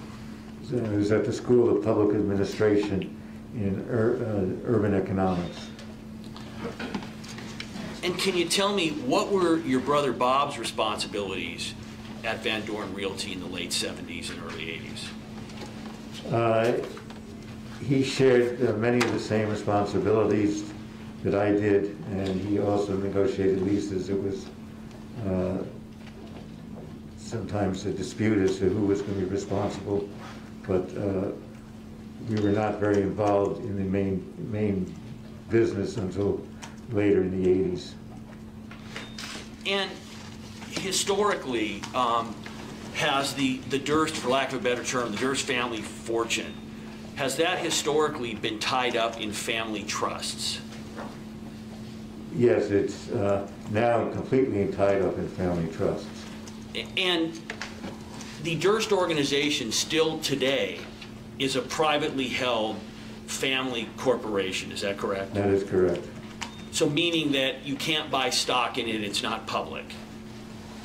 I was at the School of Public Administration in Urban Economics. And can you tell me, what were your brother Bob's responsibilities at Van Dorn Realty in the late 70s and early 80s? He shared many of the same responsibilities that I did, and he also negotiated leases. It was sometimes a dispute as to who was going to be responsible, but we were not very involved in the main business until later in the 80s. And historically, has the Durst, for lack of a better term, the Durst family fortune, has that historically been tied up in family trusts? Yes, it's now completely tied up in family trusts. And the Durst organization still today is a privately held family corporation, is that correct? That is correct. So meaning that you can't buy stock in it, it's not public.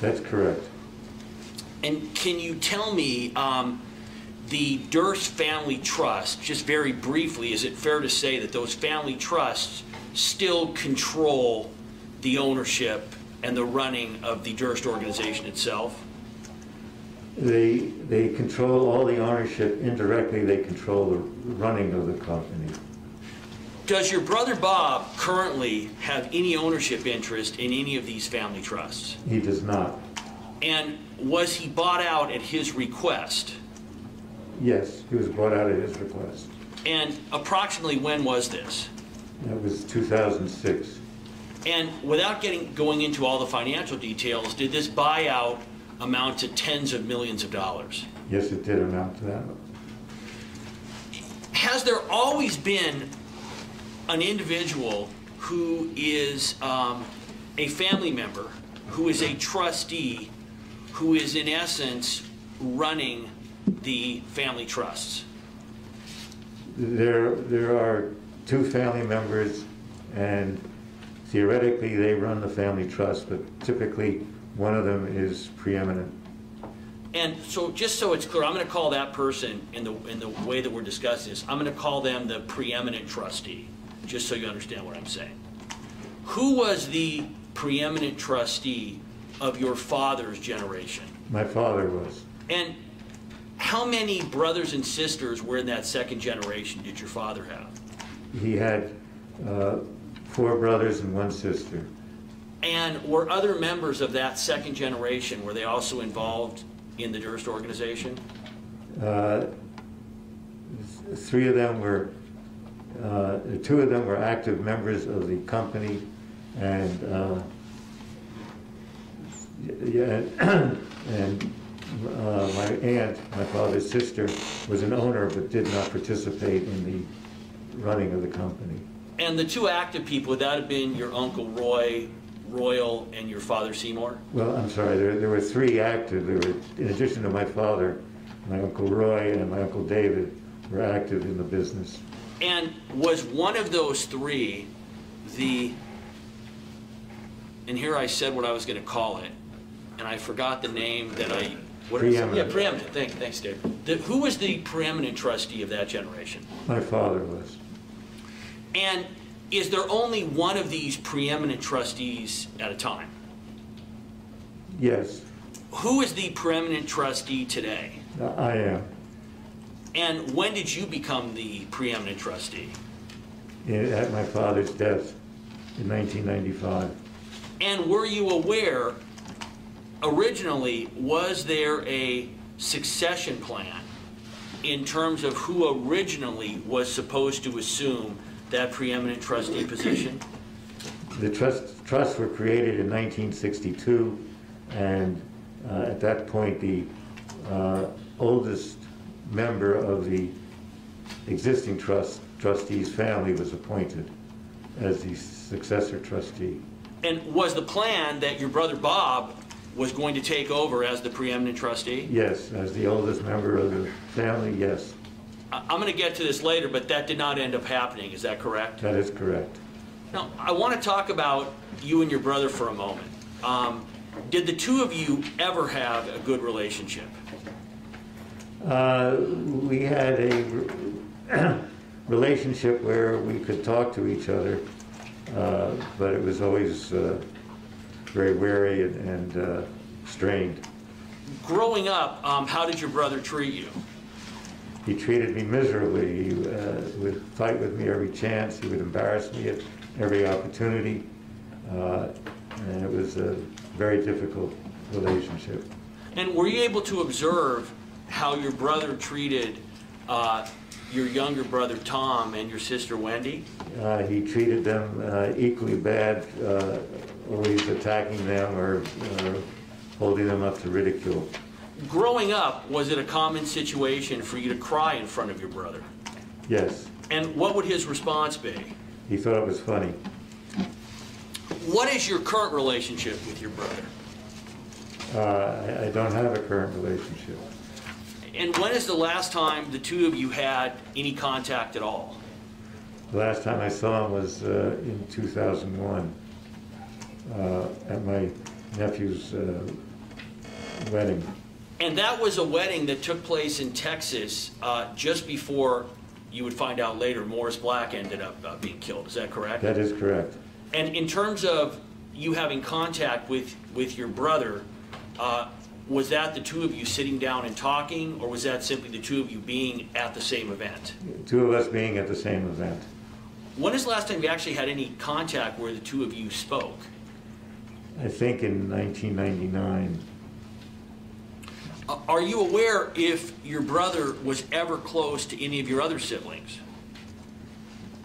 That's correct. And can you tell me, the Durst Family Trust, just very briefly, is it fair to say that those family trusts still control the ownership and the running of the Durst organization itself? They control all the ownership. Indirectly, they control the running of the company. Does your brother Bob currently have any ownership interest in any of these family trusts? He does not. And was he bought out at his request? Yes, he was bought out at his request. And approximately when was this? That was 2006. And without going into all the financial details, did this buyout amount to tens of millions of dollars? Yes, it did amount to that. Has there always been an individual who is a family member, who is a trustee, who is in essence running the family trusts? There are two family members, and theoretically they run the family trust, but typically one of them is preeminent. And so, just so it's clear, I'm going to call that person, in the way that we're discussing this, I'm going to call them the preeminent trustee, just so you understand what I'm saying. Who was the preeminent trustee of your father's generation? My father was. And how many brothers and sisters were in that second generation did your father have? He had 4 brothers and 1 sister. And were other members of that second generation, were they also involved in the Durst organization? 3 of them were, 2 of them were active members of the company, and and my aunt, my father's sister, was an owner but did not participate in the running of the company. And the 2 active people, would that have been your Uncle Roy, Royal, and your father Seymour? Well, I'm sorry, there were 3 active. There were, in addition to my father, my Uncle Roy and my Uncle David were active in the business. And was one of those 3 and here I said what I was going to call it, and I forgot the name that I... Preeminent. Yeah, preeminent. Thanks, Dave. Who was the preeminent trustee of that generation? My father was. And is there only one of these preeminent trustees at a time? Yes. Who is the preeminent trustee today? I am. And when did you become the preeminent trustee? At my father's death in 1995. And were you aware, originally, was there a succession plan in terms of who originally was supposed to assume that preeminent trustee position? The trusts were created in 1962, and at that point the oldest member of the existing trustee's family was appointed as the successor trustee. And was the plan that your brother Bob was going to take over as the preeminent trustee? Yes, as the oldest member of the family, yes. I'm going to get to this later, but that did not end up happening, is that correct? That is correct. Now, I want to talk about you and your brother for a moment. Did the 2 of you ever have a good relationship? We had a relationship where we could talk to each other, but it was always very wary and strained. Growing up, how did your brother treat you? He treated me miserably. He would fight with me every chance. He would embarrass me at every opportunity. And it was a very difficult relationship. And were you able to observe how your brother treated your younger brother Tom and your sister Wendy? He treated them equally bad, always attacking them or holding them up to ridicule. Growing up, was it a common situation for you to cry in front of your brother? Yes. And what would his response be? He thought it was funny. What is your current relationship with your brother? I don't have a current relationship. And when is the last time the two of you had any contact at all? The last time I saw him was in 2001 at my nephew's wedding. And that was a wedding that took place in Texas just before, you would find out later, Morris Black ended up being killed. Is that correct? That is correct. And in terms of you having contact with your brother, was that the two of you sitting down and talking, or was that simply the two of you being at the same event? Two of us being at the same event. When is the last time you actually had any contact where the two of you spoke? I think in 1999. Are you aware if your brother was ever close to any of your other siblings?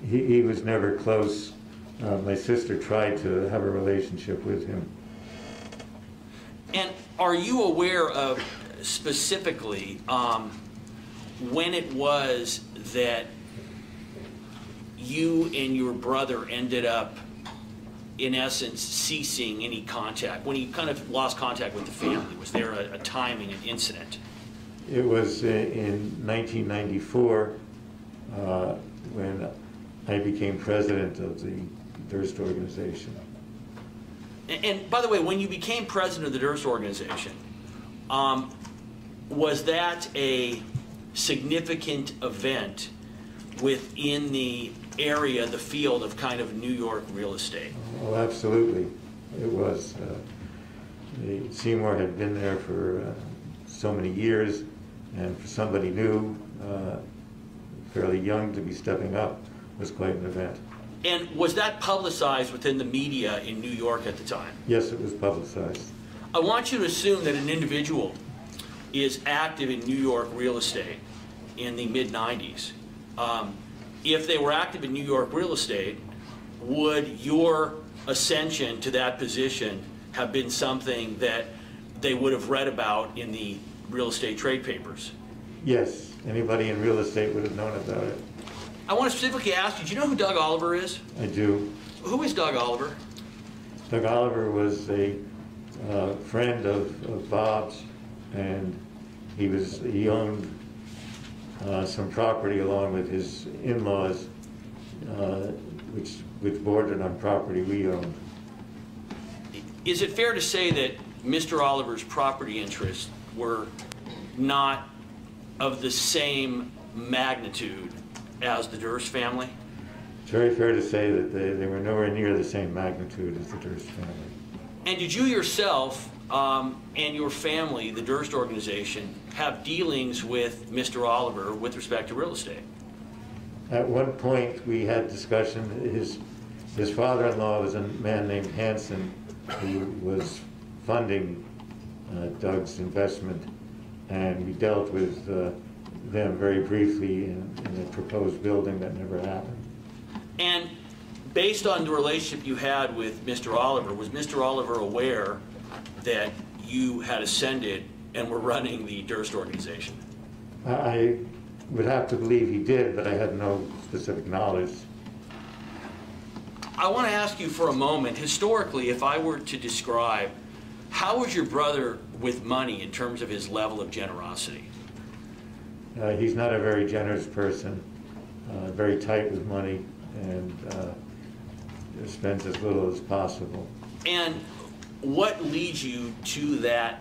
He was never close. My sister tried to have a relationship with him. And are you aware of specifically when it was that you and your brother ended up, in essence, ceasing any contact? When you kind of lost contact with the family, was there a timing, an incident? It was in 1994 when I became president of the Durst organization. And by the way, when you became president of the Durst organization, was that a significant event within the area, the field of kind of New York real estate? Oh, absolutely. It was. Seymour had been there for so many years, and for somebody new, fairly young, to be stepping up was quite an event. And was that publicized within the media in New York at the time? Yes, it was publicized. I want you to assume that an individual is active in New York real estate in the mid-90s. If they were active in New York real estate, would your ascension to that position have been something that they would have read about in the real estate trade papers? Yes, anybody in real estate would have known about it. I want to specifically ask you, do you know who Doug Oliver is? I do. Who is Doug Oliver? Doug Oliver was a friend of Bob's, and he owned some property along with his in-laws, which bordered on property we owned. Is it fair to say that Mr. Oliver's property interests were not of the same magnitude as the Durst family? It's very fair to say that they were nowhere near the same magnitude as the Durst family. And did you yourself and your family, the Durst organization, have dealings with Mr. Oliver with respect to real estate? At one point, we had discussion. His father-in-law was a man named Hanson, who was funding Doug's investment, and we dealt with them very briefly in a proposed building that never happened. And based on the relationship you had with Mr. Oliver, was Mr. Oliver aware that you had ascended and were running the Durst organization? I would have to believe he did, but I had no specific knowledge. I want to ask you for a moment, historically, if I were to describe, how was your brother with money in terms of his level of generosity? He's not a very generous person, very tight with money, and spends as little as possible. And what leads you to that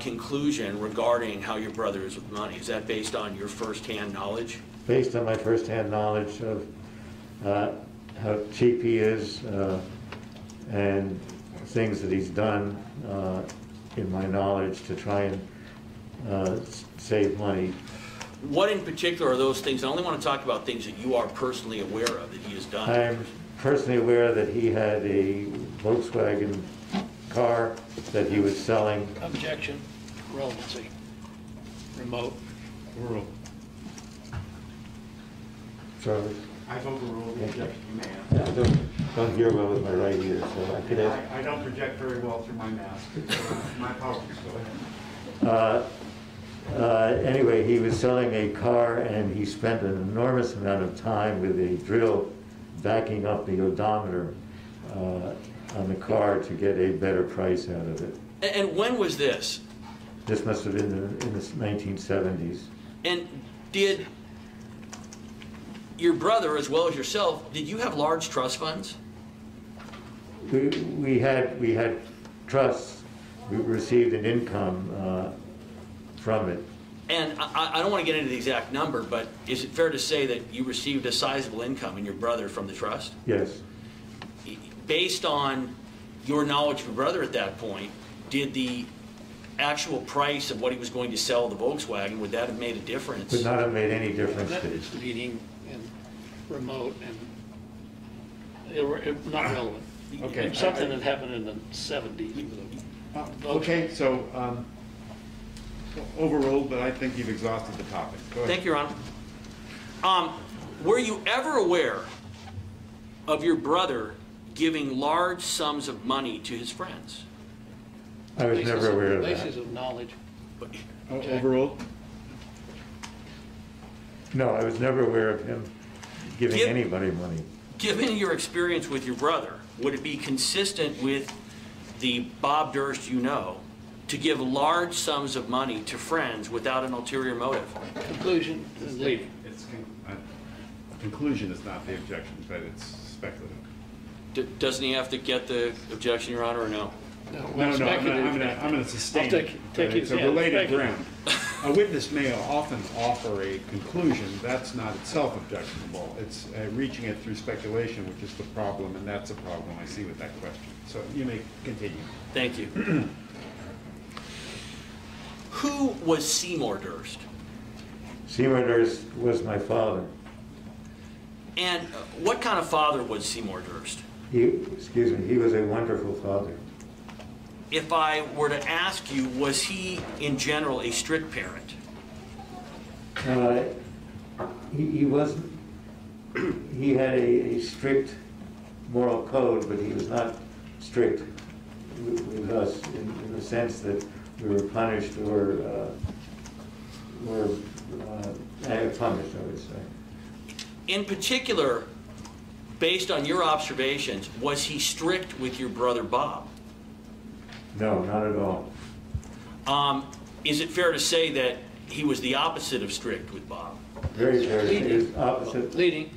conclusion regarding how your brother is with money? Is that based on your first-hand knowledge? Based on my first-hand knowledge of how cheap he is and things that he's done in my knowledge to try and save money. What in particular are those things? I only want to talk about things that you are personally aware of that he has done. I'm personally aware that he had a Volkswagen car that he was selling. Objection. Relevancy. Remote. Rural. Charlie? I overrule the objection, Yeah, I don't hear well with my right ear, so I could ask. I don't project very well through my mask. My apologies, go ahead. Anyway, he was selling a car, and he spent an enormous amount of time with a drill backing up the odometer on the car to get a better price out of it. And when was this? This must have been in the 1970s. And did your brother, as well as yourself, did you have large trust funds? We had trusts. We received an income from it. And I don't want to get into the exact number, but is it fair to say that you received a sizable income in your brother from the trust? Yes. Based on your knowledge of your brother at that point, did the actual price of what he was going to sell the Volkswagen, would that have made a difference? Would not have made any difference. That is leading and remote and not relevant. Okay. Something that happened in the 70s. Okay, so overruled, but I think you've exhausted the topic. Go ahead. Thank you, Your Honor. Were you ever aware of your brother giving large sums of money to his friends? I was never aware of that. Basis of knowledge. Overruled? No, I was never aware of him giving anybody money. Given your experience with your brother, would it be consistent with the Bob Durst you know to give large sums of money to friends without an ulterior motive? Conclusion, leave. Conclusion is not the objection, but it's speculative. Doesn't he have to get the objection, Your Honor, or no? No, I'm going to sustain it. It's a related ground. A witness may often offer a conclusion. That's not itself objectionable. It's reaching it through speculation, which is the problem, and that's a problem I see with that question. So you may continue. Thank you. Who was Seymour Durst? Seymour Durst was my father. And what kind of father was Seymour Durst? He was a wonderful father. If I were to ask you, was he, in general, a strict parent? He wasn't. He had a strict moral code, but he was not strict with us in the sense that we were punished or were punished, I would say. In particular, based on your observations, was he strict with your brother Bob? No, not at all. Is it fair to say that he was the opposite of strict with Bob? Very fair. He was opposite. Leading.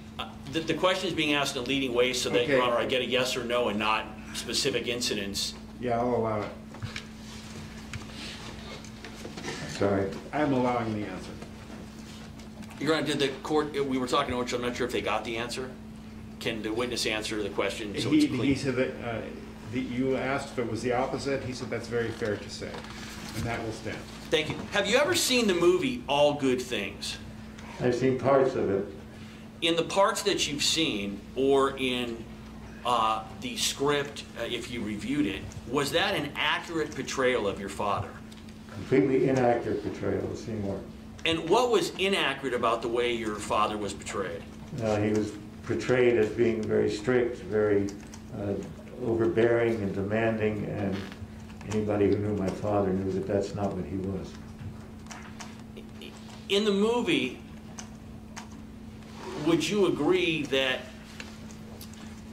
The question is being asked in a leading way so that, Your Honor, I get a yes or no and not specific incidents. Yeah, I'll allow it. Sorry. I'm allowing the answer. Your Honor, did the court, we were talking to which I'm not sure if they got the answer. Can the witness answer the question so it's clear? He said that you asked if it was the opposite. He said that's very fair to say, and that will stand. Thank you. Have you ever seen the movie All Good Things? I've seen parts of it. In the parts that you've seen, or in the script, if you reviewed it, was that an accurate portrayal of your father? Completely inaccurate portrayal of Seymour. And what was inaccurate about the way your father was portrayed? He was portrayed as being very strict, very overbearing and demanding, and anybody who knew my father knew that that's not what he was. In the movie, would you agree that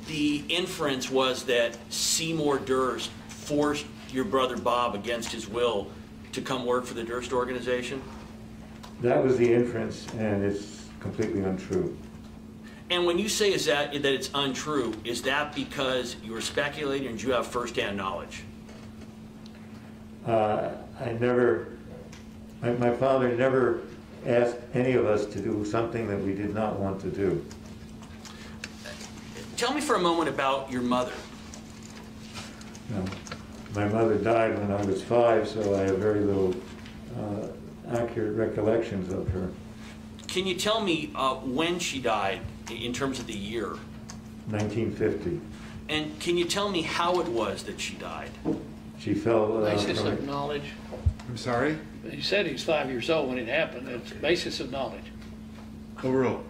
the inference was that Seymour Durst forced your brother Bob against his will to come work for the Durst organization? That was the inference, and it's completely untrue. And when you say that it's untrue, is that because you were speculating and you have firsthand knowledge? My father never asked any of us to do something that we did not want to do. Tell me for a moment about your mother. My mother died when I was 5, so I have very little accurate recollections of her. Can you tell me when she died in terms of the year? 1950. And can you tell me how it was that she died? She fell Basis of knowledge. I'm sorry? You said he was 5 years old when it happened. It's basis of knowledge. Overruled.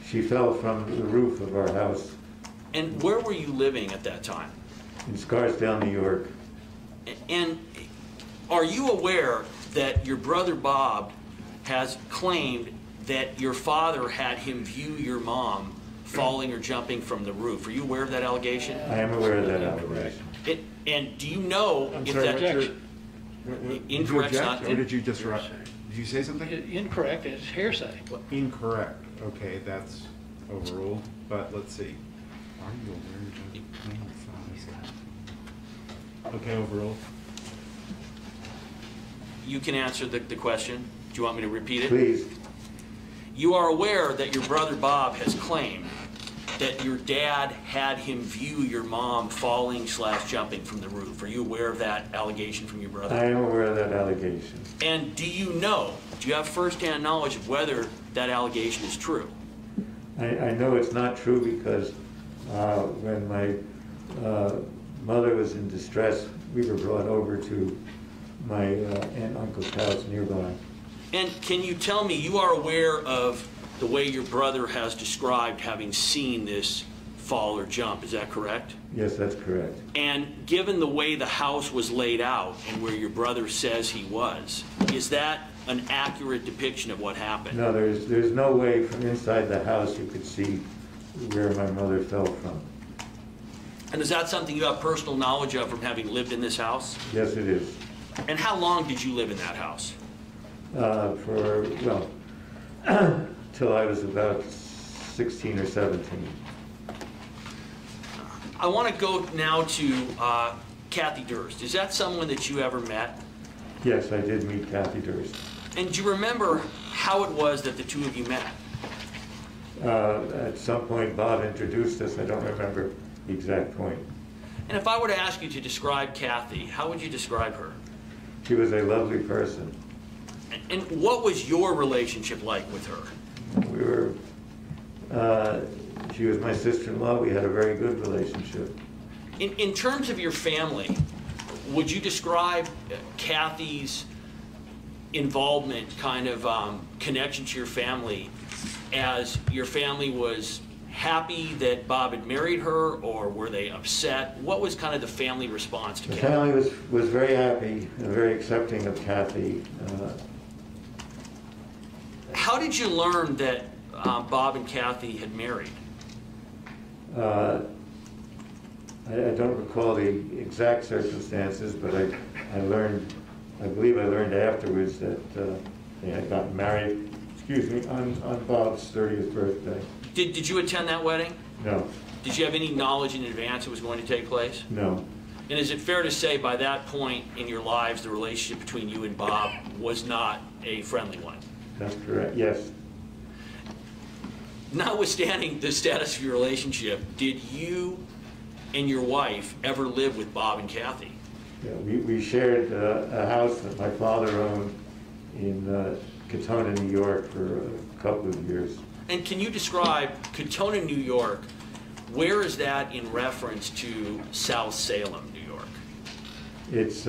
She fell from the roof of our house. And where were you living at that time? In Scarsdale, New York. And are you aware that your brother Bob has claimed that your father had him view your mom falling or jumping from the roof? Are you aware of that allegation? I am aware of that allegation. And do you know I'm if sorry, that... what's your- Objection. did you Incorrect's object, not- or did you disrupt? Did you say something? Incorrect, it's hearsay. Incorrect. Okay, that's overruled, but let's see. Are you aware of Okay, overruled. You can answer the question. Do you want me to repeat it? Please. You are aware that your brother Bob has claimed that your dad had him view your mom falling/jumping from the roof. Are you aware of that allegation from your brother? I am aware of that allegation. And do you have firsthand knowledge of whether that allegation is true? I know it's not true because when my mother was in distress, we were brought over to my aunt and uncle's house nearby. And can you tell me, you are aware of the way your brother has described having seen this fall or jump, is that correct? Yes, that's correct. And given the way the house was laid out and where your brother says he was, is that an accurate depiction of what happened? No, there's no way from inside the house you could see where my mother fell from. And is that something you have personal knowledge of from having lived in this house? Yes, it is. And how long did you live in that house? Till I was about 16 or 17. I want to go now to Kathy Durst. Is that someone that you ever met? Yes, I did meet Kathy Durst. And do you remember how it was that the two of you met? At some point, Bob introduced us. I don't remember the exact point. And if I were to ask you to describe Kathy, how would you describe her? She was a lovely person. And what was your relationship like with her? We were, she was my sister-in-law. We had a very good relationship. In terms of your family, would you describe Kathy's involvement, kind of connection to your family, as your family was happy that Bob had married her, or were they upset? What was kind of the family response to The Kathy? family was very happy and very accepting of Kathy. How did you learn that Bob and Kathy had married? I don't recall the exact circumstances, but I believe I learned afterwards that they had gotten married, on Bob's 30th birthday. Did you attend that wedding? No, Did you have any knowledge in advance it was going to take place? no. And is it fair to say by that point in your lives, the relationship between you and Bob was not a friendly one? That's correct, yes. Notwithstanding the status of your relationship, did you and your wife ever live with Bob and Kathy? Yeah, we shared a house that my father owned in Katona, New York for a couple of years. And can you describe Katona, New York? Where is that in reference to South Salem, New York? It's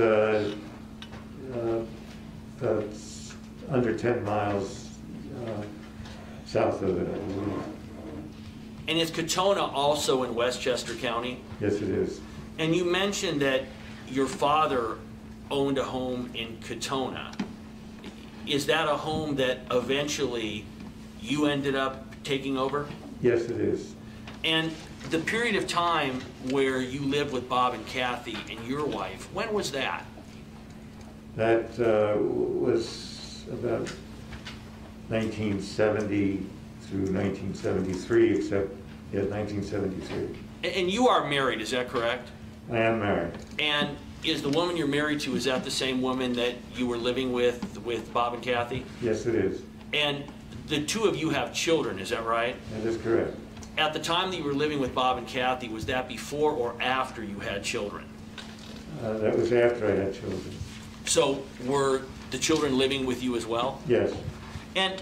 under 10 miles south of it, I believe. And is Katona also in Westchester County? Yes, it is. And you mentioned that your father owned a home in Katona. Is that a home that eventually you ended up taking over? Yes, it is. And the period of time where you lived with Bob and Kathy and your wife, when was that? That was about 1970 through 1973, except, yeah, 1973. And you are married, is that correct? I am married. And is the woman you're married to, is that the same woman that you were living with Bob and Kathy? Yes, it is. And the two of you have children, is that right? That is correct. At the time that you were living with Bob and Kathy, was that before or after you had children? That was after I had children. So were the children living with you as well? Yes. And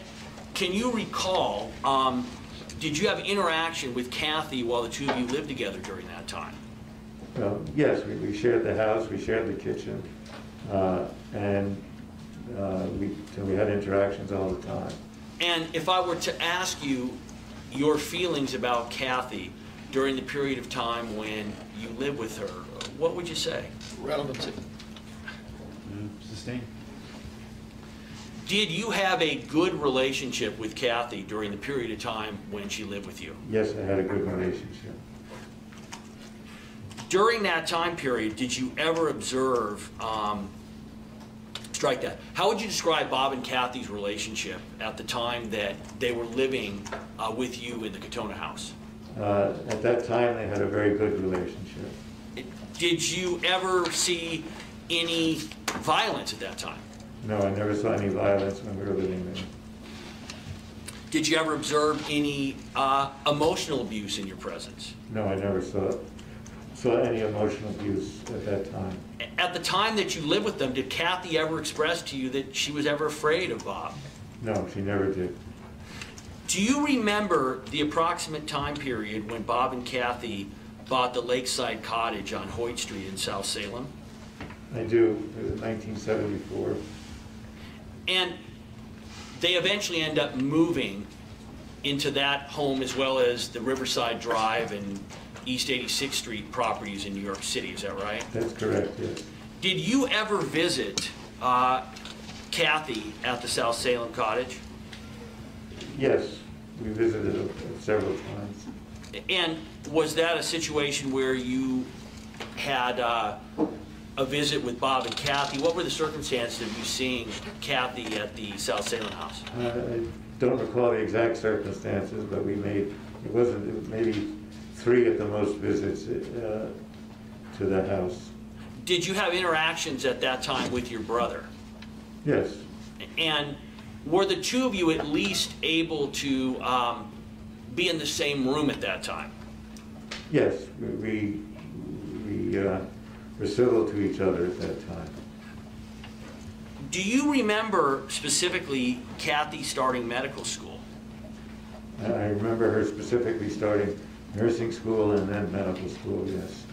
can you recall, did you have interaction with Kathy while the two of you lived together during that time? Yes, we shared the house, we shared the kitchen, and we had interactions all the time. And if I were to ask you your feelings about Kathy during the period of time when you lived with her, what would you say? Relevancy. Sustained. Did you have a good relationship with Kathy during the period of time when she lived with you? Yes, I had a good relationship. During that time period, did you ever observe, strike that, how would you describe Bob and Kathy's relationship at the time that they were living with you in the Katona house? At that time, they had a very good relationship. Did you ever see any violence at that time? No, I never saw any violence when we were living there. Did you ever observe any emotional abuse in your presence? No, I never saw any emotional abuse at that time. At the time that you lived with them, did Kathy ever express to you that she was ever afraid of Bob? No, she never did. Do you remember the approximate time period when Bob and Kathy bought the Lakeside Cottage on Hoyt Street in South Salem? I do. It was 1974. And they eventually end up moving into that home as well as the Riverside Drive and East 86th Street properties in New York City, is that right? That's correct, yes. Did you ever visit Kathy at the South Salem Cottage? Yes, we visited it several times. And was that a situation where you had a visit with Bob and Kathy? What were the circumstances of you seeing Kathy at the South Salem house? I don't recall the exact circumstances, but we made, it wasn't, maybe 3 at the most visits to the house. Did you have interactions at that time with your brother? Yes. And were the two of you at least able to be in the same room at that time? Yes, we were civil to each other at that time. Do you remember specifically Kathy starting medical school? I remember her specifically starting nursing school and then medical school, yes.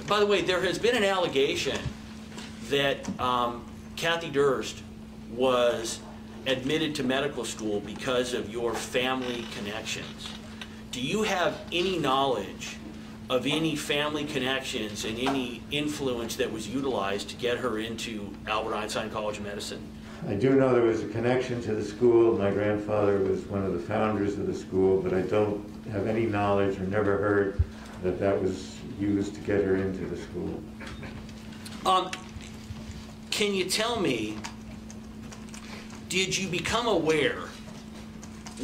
By the way, there has been an allegation that Kathy Durst was admitted to medical school because of your family connections. Do you have any knowledge of any family connections and any influence that was utilized to get her into Albert Einstein College of Medicine? I do know there was a connection to the school. My grandfather was one of the founders of the school, but I don't have any knowledge or never heard that that was used to get her into the school. Can you tell me, did you become aware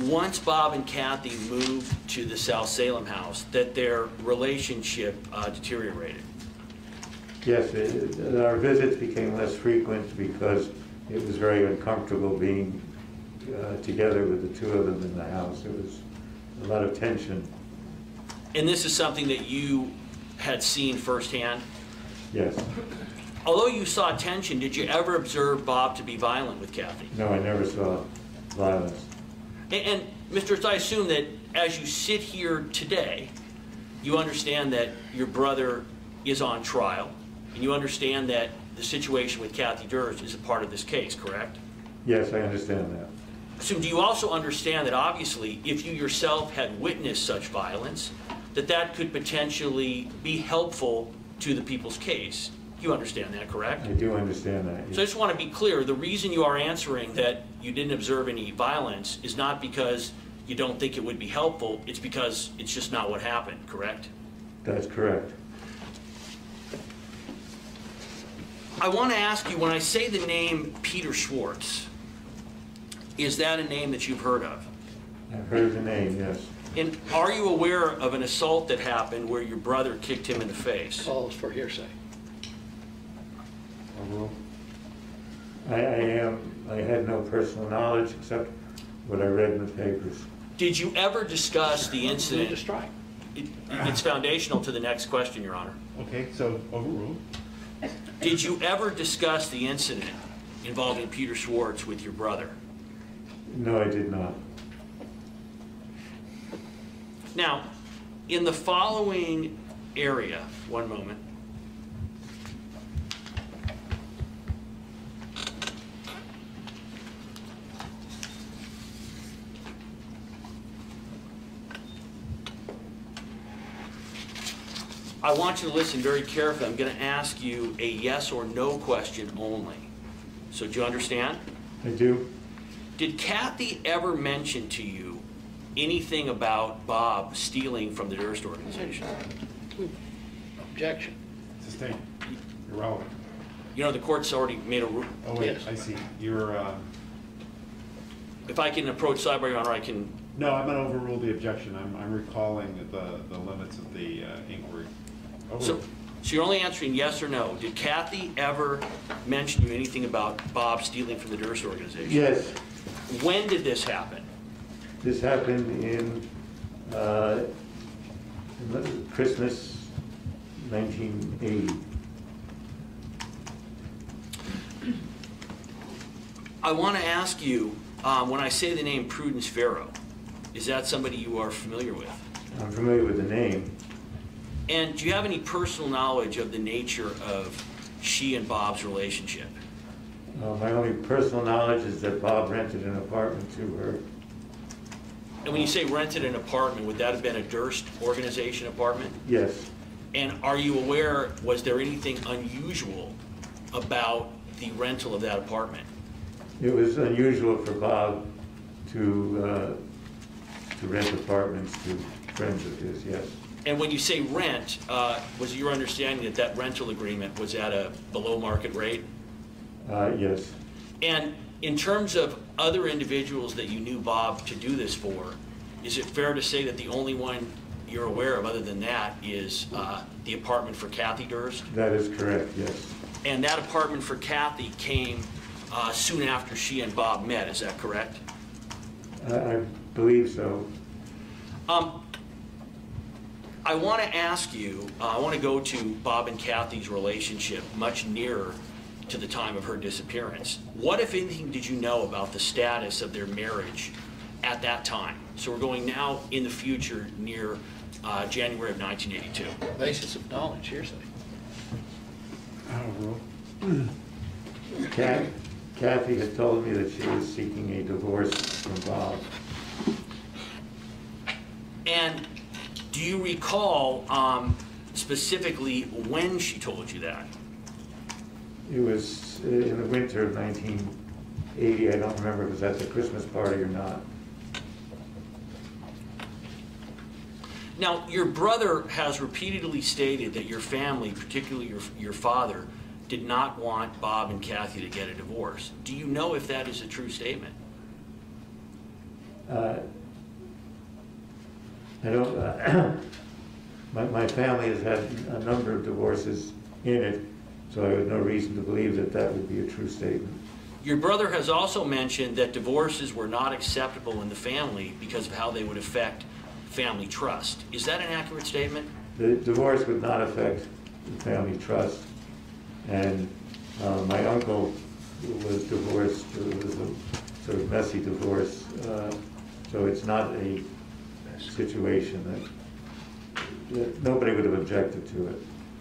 once Bob and Kathy moved to the South Salem house that their relationship deteriorated? Yes, our visits became less frequent because it was very uncomfortable being together with the two of them in the house. It was a lot of tension. And this is something that you had seen firsthand? Yes. Although you saw tension, did you ever observe Bob to be violent with Kathy? No, I never saw violence. And Mr. I assume that as you sit here today, you understand that your brother is on trial, and you understand that the situation with Kathy Durst is a part of this case, correct? Yes, I understand that. So do you also understand that obviously if you yourself had witnessed such violence, that that could potentially be helpful to the people's case? You understand that, correct? I do understand that, yes. So I just want to be clear, the reason you are answering that you didn't observe any violence is not because you don't think it would be helpful, it's because it's just not what happened, correct? That's correct. I want to ask you, when I say the name Peter Schwartz, is that a name that you've heard of? I've heard the name, yes. And are you aware of an assault that happened where your brother kicked him in the face? Calls for hearsay. I had no personal knowledge except what I read in the papers. Did you ever discuss the incident? To strike. It's foundational to the next question, Your Honor. Okay, so overruled. Did you ever discuss the incident involving Peter Schwartz with your brother? No, I did not. Now, in the following area, one moment. I want you to listen very carefully. I'm going to ask you a yes or no question only. So do you understand? I do. Did Kathy ever mention to you anything about Bob stealing from the Durst organization? Objection. Sustained. Irrelevant. You know, the court's already made a rule. Oh, wait, Yes. I see. You're, If I can approach sidebar, Your Honor, I can. no, I'm going to overrule the objection. I'm recalling the limits of the inquiry. So you're only answering yes or no. Did Kathy ever mention to you anything about Bob stealing from the Durst organization? Yes, When did this happen? this happened in Christmas 1980. I want to ask you, when I say the name Prudence Farrow, is that somebody you are familiar with? I'm familiar with the name. And do you have any personal knowledge of the nature of she and Bob's relationship? My only personal knowledge is that Bob rented an apartment to her. And when you say rented an apartment, would that have been a Durst organization apartment? Yes, And are you aware, was there anything unusual about the rental of that apartment? it was unusual for Bob to rent apartments to friends of his, yes. And when you say rent, was it your understanding that that rental agreement was at a below market rate? Yes. And in terms of other individuals that you knew Bob to do this for, is it fair to say that the only one you're aware of other than that is the apartment for Kathy Durst? That is correct, yes. And that apartment for Kathy came soon after she and Bob met, is that correct? I believe so. I want to ask you, I want to go to Bob and Kathy's relationship much nearer to the time of her disappearance. What, if anything, did you know about the status of their marriage at that time? So we're going now in the future near January of 1982. Basis of knowledge, hearsay. overrule. Kathy had told me that she was seeking a divorce from Bob. And do you recall specifically when she told you that? It was in the winter of 1980. I don't remember if it was at the Christmas party or not. Now, your brother has repeatedly stated that your family, particularly your father, did not want Bob and Kathy to get a divorce. Do you know if that is a true statement? I don't. My family has had a number of divorces in it, so I have no reason to believe that that would be a true statement. Your brother has also mentioned that divorces were not acceptable in the family because of how they would affect family trust. Is that an accurate statement? The divorce would not affect the family trust, and my uncle was divorced. It was a sort of messy divorce, so it's not a situation that nobody would have objected to it.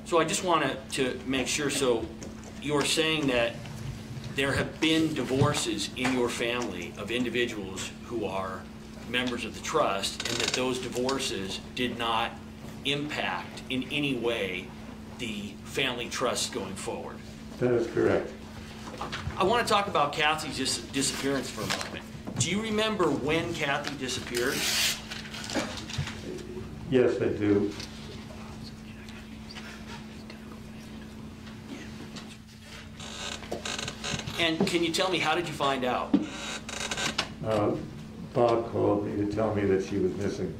So I just wanted to make sure, so you're saying that there have been divorces in your family of individuals who are members of the trust, and that those divorces did not impact in any way the family trust going forward. That is correct. I want to talk about Kathy's disappearance for a moment. Do you remember when Kathy disappeared? Yes, I do. And can you tell me, how did you find out? Bob called me to tell me that she was missing.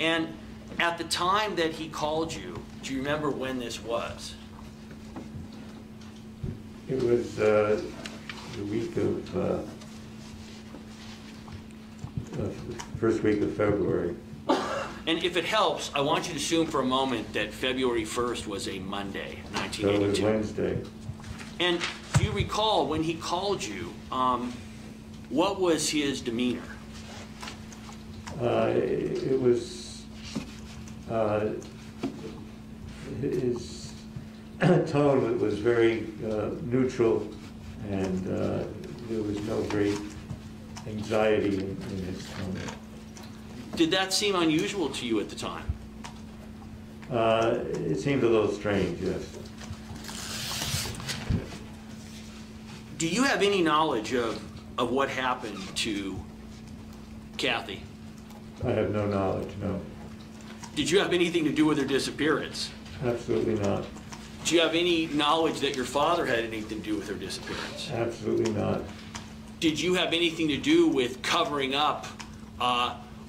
And at the time that he called you, do you remember when this was? It was the week of, first week of February. And if it helps, I want you to assume for a moment that February 1st was a Monday, So it was 1982. Wednesday. And do you recall when he called you, what was his demeanor? It was, his tone was very neutral, and there was no great anxiety in his tone. Did that seem unusual to you at the time? It seemed a little strange, yes. Do you have any knowledge of what happened to Kathy? I have no knowledge, no. Did you have anything to do with her disappearance? Absolutely not. Do you have any knowledge that your father had anything to do with her disappearance? Absolutely not. Did you have anything to do with covering up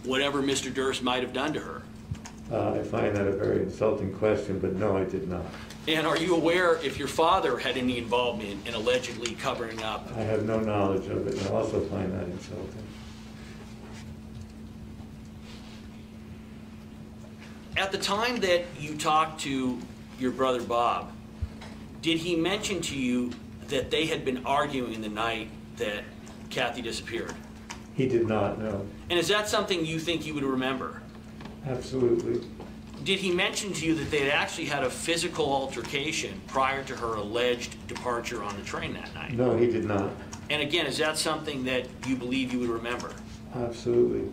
whatever Mr. Durst might have done to her? I find that a very insulting question, but no, I did not. And are you aware if your father had any involvement in allegedly covering up? I have no knowledge of it, and I also find that insulting. At the time that you talked to your brother Bob, did he mention to you that they had been arguing in the night that Kathy disappeared? He did not, no. And is that something you think you would remember? Absolutely. Did he mention to you that they had actually had a physical altercation prior to her alleged departure on the train that night? No, he did not. And again, is that something that you believe you would remember? Absolutely.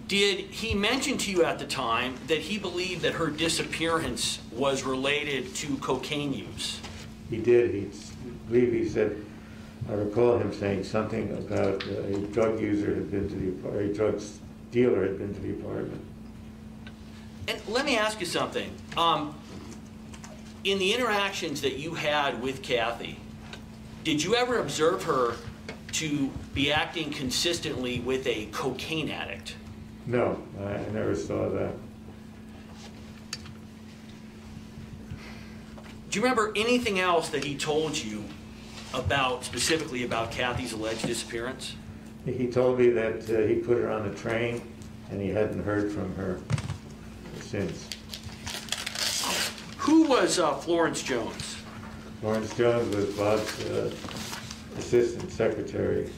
Did he mention to you at the time that he believed that her disappearance was related to cocaine use? He did. I believe he said, I recall him saying something about a drug user had been to the, or a drug dealer had been to the apartment. And let me ask you something. In the interactions that you had with Kathy, did you ever observe her to be acting consistently with a cocaine addict? No, I never saw that. Do you remember anything else that he told you about, specifically about Kathy's alleged disappearance? He told me that he put her on the train and he hadn't heard from her since. Who was Florence Jones? Florence Jones was Bob's assistant secretary,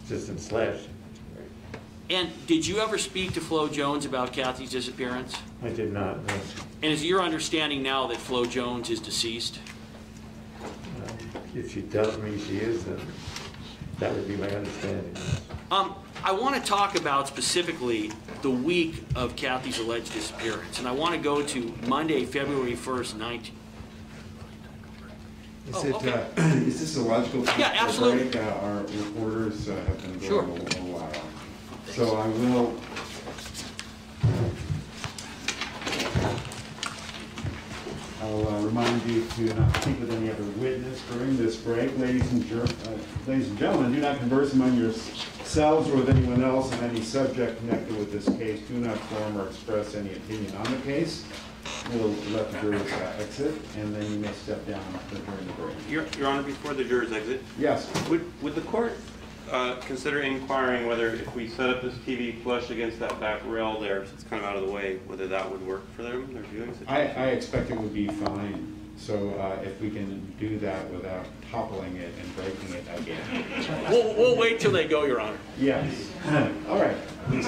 assistant slash. And did you ever speak to Flo Jones about Kathy's disappearance? I did not, no. And is your understanding now that Flo Jones is deceased? If she tells me she is, then that would be my understanding. I want to talk about specifically the week of Kathy's alleged disappearance, and I want to go to Monday, February 1st, 19... Is this a logical time? Yeah, absolutely. Break? Our reporters have been going Sure. a while. So I will... I'll remind you to not speak with any other witness during this break. Ladies and gentlemen, do not converse among yourselves or with anyone else on any subject connected with this case. Do not form or express any opinion on the case. We'll let the jurors exit, and then you may step down during the break. Your Honor, before the jurors exit, yes. Would the court consider inquiring whether if we set up this TV flush against that back rail there, so it's kind of out of the way, whether that would work for them, their viewing situation? I expect it would be fine. So if we can do that without toppling it and breaking it again. We'll wait till they go, Your Honor. Yes. All right. Please.